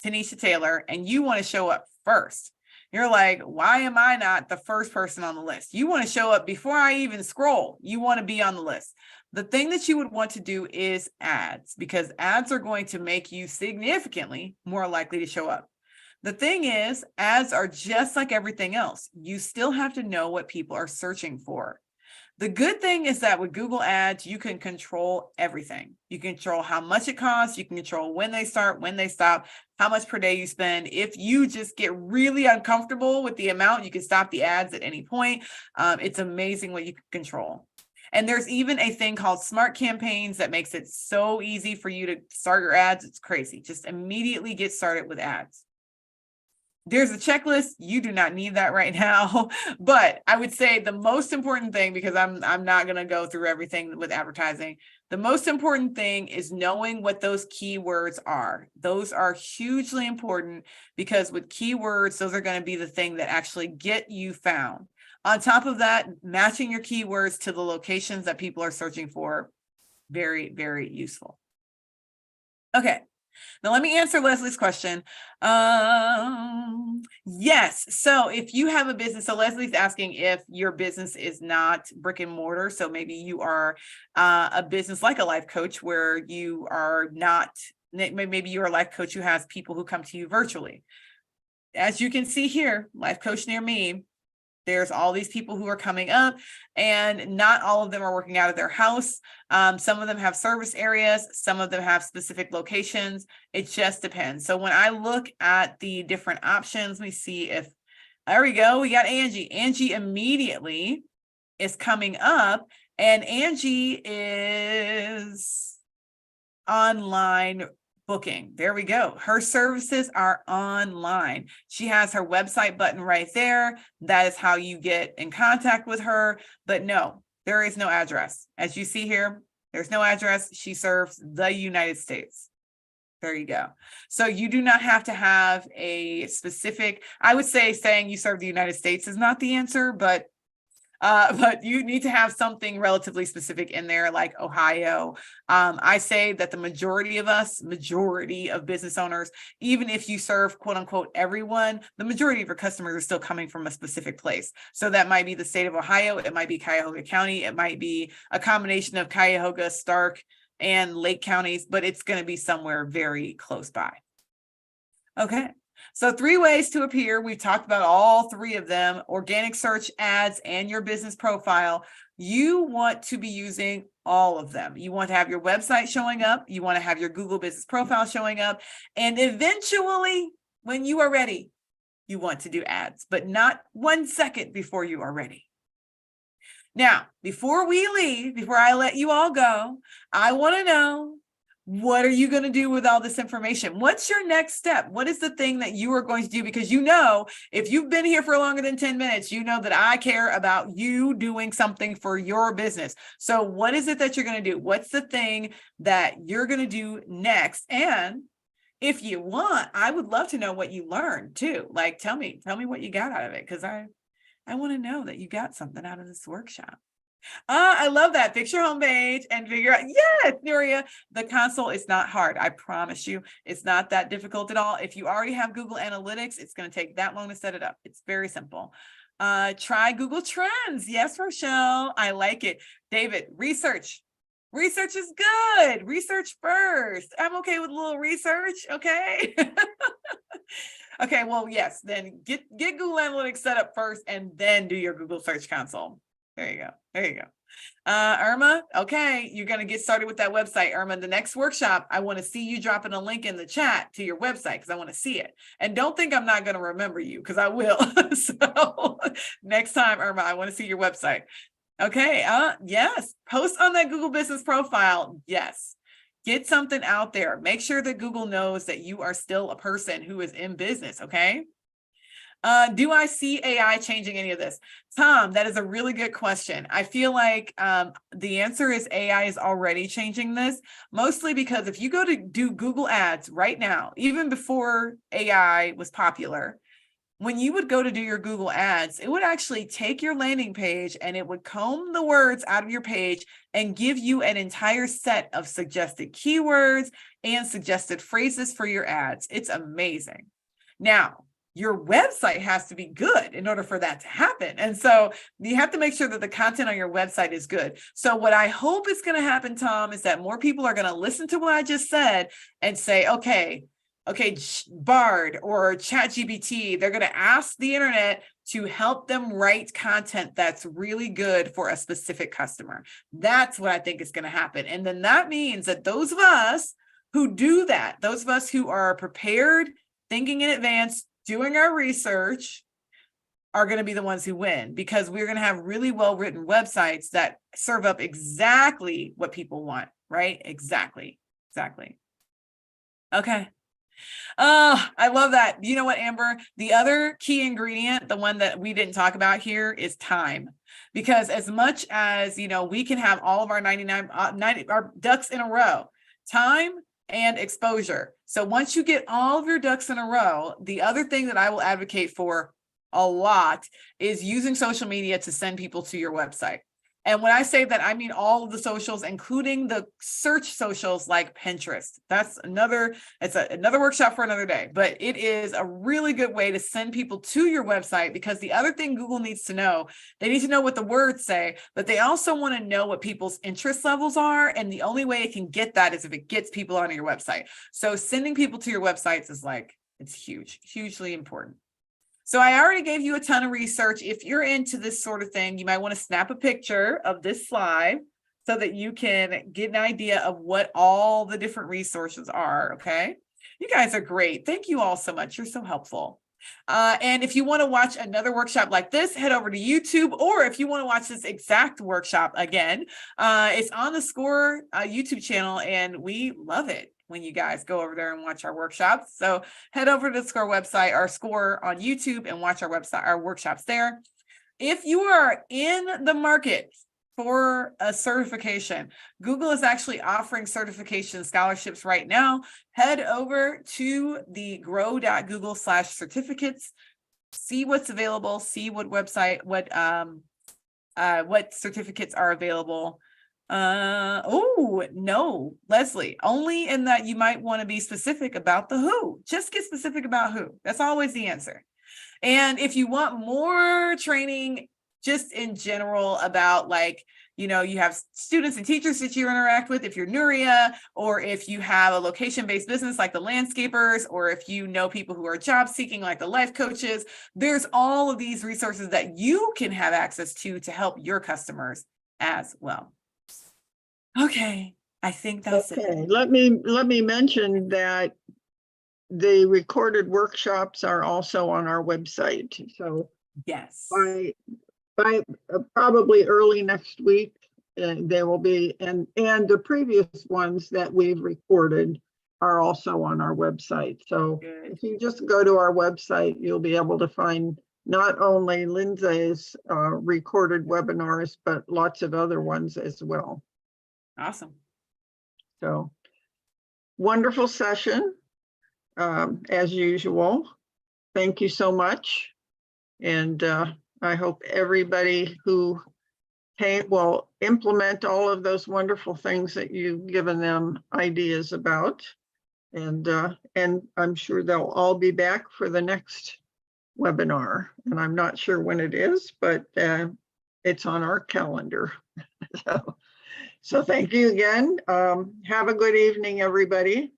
Tanisha Taylor and you want to show up first. You're like, why am I not the first person on the list? You want to show up before I even scroll. You want to be on the list. The thing that you would want to do is ads, because ads are going to make you significantly more likely to show up. The thing is, ads are just like everything else. You still have to know what people are searching for. The good thing is that with Google Ads, you can control everything. You can control how much it costs. You can control when they start, when they stop, how much per day you spend. If you just get really uncomfortable with the amount, you can stop the ads at any point. It's amazing what you can control. And there's even a thing called Smart Campaigns that makes it so easy for you to start your ads. It's crazy. Just immediately get started with ads. There's a checklist. You do not need that right now, but I would say the most important thing, because I'm not going to go through everything with advertising. The most important thing is knowing what those keywords are. Those are hugely important, because with keywords, those are going to be the thing that actually get you found. On top of that, matching your keywords to the locations that people are searching for, very, very useful. Okay. Now let me answer Leslie's question. Yes. So if you have a business, so Leslie's asking if your business is not brick and mortar. So maybe you are a business like a life coach where you are not, maybe you're a life coach who has people who come to you virtually. As you can see here, Life Coach Near Me, there's all these people who are coming up, and not all of them are working out of their house. Some of them have service areas. Some of them have specific locations. It just depends. So when I look at the different options, let me see if, there we go. We got Angie. Angie immediately is coming up, and Angie is online booking. There we go. Her services are online. She has her website button right there. That is how you get in contact with her. But no, there is no address. As you see here, there's no address. She serves the United States. There you go. So you do not have to have a specific, I would say saying you serve the United States is not the answer, but you need to have something relatively specific in there, like Ohio. I say that the majority of business owners, even if you serve quote unquote everyone, the majority of your customers are still coming from a specific place. So that might be the state of Ohio. It might be Cuyahoga County. It might be a combination of Cuyahoga, Stark, and Lake counties, but it's going to be somewhere very close by. Okay. So 3 ways to appear. We've talked about all 3 of them: organic search, ads, and your business profile. You want to be using all of them. You want to have your website showing up. You want to have your Google business profile showing up. And eventually, when you are ready, you want to do ads, but not 1 second before you are ready. Now, before we leave, before I let you all go, I want to know, what are you going to do with all this information? What's your next step? What is the thing that you are going to do? Because you know, if you've been here for longer than 10 minutes, you know that I care about you doing something for your business. So what is it that you're going to do? What's the thing that you're going to do next? And if you want, I would love to know what you learned too. Like, tell me what you got out of it. Because I want to know that you got something out of this workshop. I love that. Fix your homepage and figure out. Yes, Nuria, the console is not hard. I promise you, it's not that difficult at all. If you already have Google Analytics, it's going to take that long to set it up. It's very simple. Try Google Trends. Yes, Rochelle, I like it. David, research. Research is good. Research first. I'm okay with a little research. Okay. Okay. Well, yes. Then get Google Analytics set up first, and then do your Google Search Console. There you go. There you go. Irma, okay, you're going to get started with that website. Irma, the next workshop, I want to see you dropping a link in the chat to your website because I want to see it. And don't think I'm not going to remember you, because I will. So next time, Irma, I want to see your website. Okay. Yes. Post on that Google business profile. Yes. Get something out there. Make sure that Google knows that you are still a person who is in business. Okay. Do I see AI changing any of this? Tom, that is a really good question. I feel like the answer is AI is already changing this, mostly because if you go to do Google Ads right now, even before AI was popular, when you would go to do your Google Ads, it would actually take your landing page and it would comb the words out of your page and give you an entire set of suggested keywords and suggested phrases for your ads. It's amazing. Now, your website has to be good in order for that to happen. And so you have to make sure that the content on your website is good. So what I hope is going to happen, Tom, is that more people are going to listen to what I just said and say, okay, Bard or ChatGPT, they're going to ask the internet to help them write content that's really good for a specific customer. That's what I think is going to happen. And then that means that those of us who do that, those of us who are prepared, thinking in advance, doing our research, are going to be the ones who win, because we're going to have really well-written websites that serve up exactly what people want, right? Exactly. Okay. Oh, I love that. You know what, Amber? The other key ingredient, the one that we didn't talk about here, is time. Because as much as, we can have all of our 90 our ducks in a row, time and exposure. So once you get all of your ducks in a row, the other thing that I will advocate for a lot is using social media to send people to your website. And when I say that, I mean all of the socials, including the search socials like Pinterest. That's another workshop for another day, but it is a really good way to send people to your website, because the other thing Google needs to know, they need to know what the words say, but they also want to know what people's interest levels are. And the only way it can get that is if it gets people onto your website. So sending people to your websites is it's huge, hugely important. So I already gave you a ton of research. If you're into this sort of thing, you might want to snap a picture of this slide so that you can get an idea of what all the different resources are, okay? You guys are great. Thank you all so much. You're so helpful. And if you want to watch another workshop like this, head over to YouTube, or if you want to watch this exact workshop again, it's on the SCORE YouTube channel, and we love it when you guys go over there and watch our workshops. So head over to the SCORE website, our SCORE on YouTube, and watch our workshops there. If you are in the market for a certification, Google is actually offering certification scholarships right now. Head over to the grow.google/certificates, see what's available, see what certificates are available. Oh no, Leslie, only in that you might want to be specific about the who. Just get specific about who. That's always the answer. And if you want more training just in general about you have students and teachers that you interact with, if you're Nuria, or if you have a location-based business like the landscapers, or if you know people who are job seeking like the life coaches, there's all of these resources that you can have access to help your customers as well. Okay, I think that's it. Let me mention that the recorded workshops are also on our website. So yes, by probably early next week, there will be, and the previous ones that we've recorded are also on our website. So good. If you just go to our website, you'll be able to find not only Lindsay's recorded webinars, but lots of other ones as well. Awesome. So wonderful session, as usual. Thank you so much. And I hope everybody who will implement all of those wonderful things that you've given them ideas about. And I'm sure they'll all be back for the next webinar. And I'm not sure when it is, but it's on our calendar. So thank you again. Have a good evening, everybody.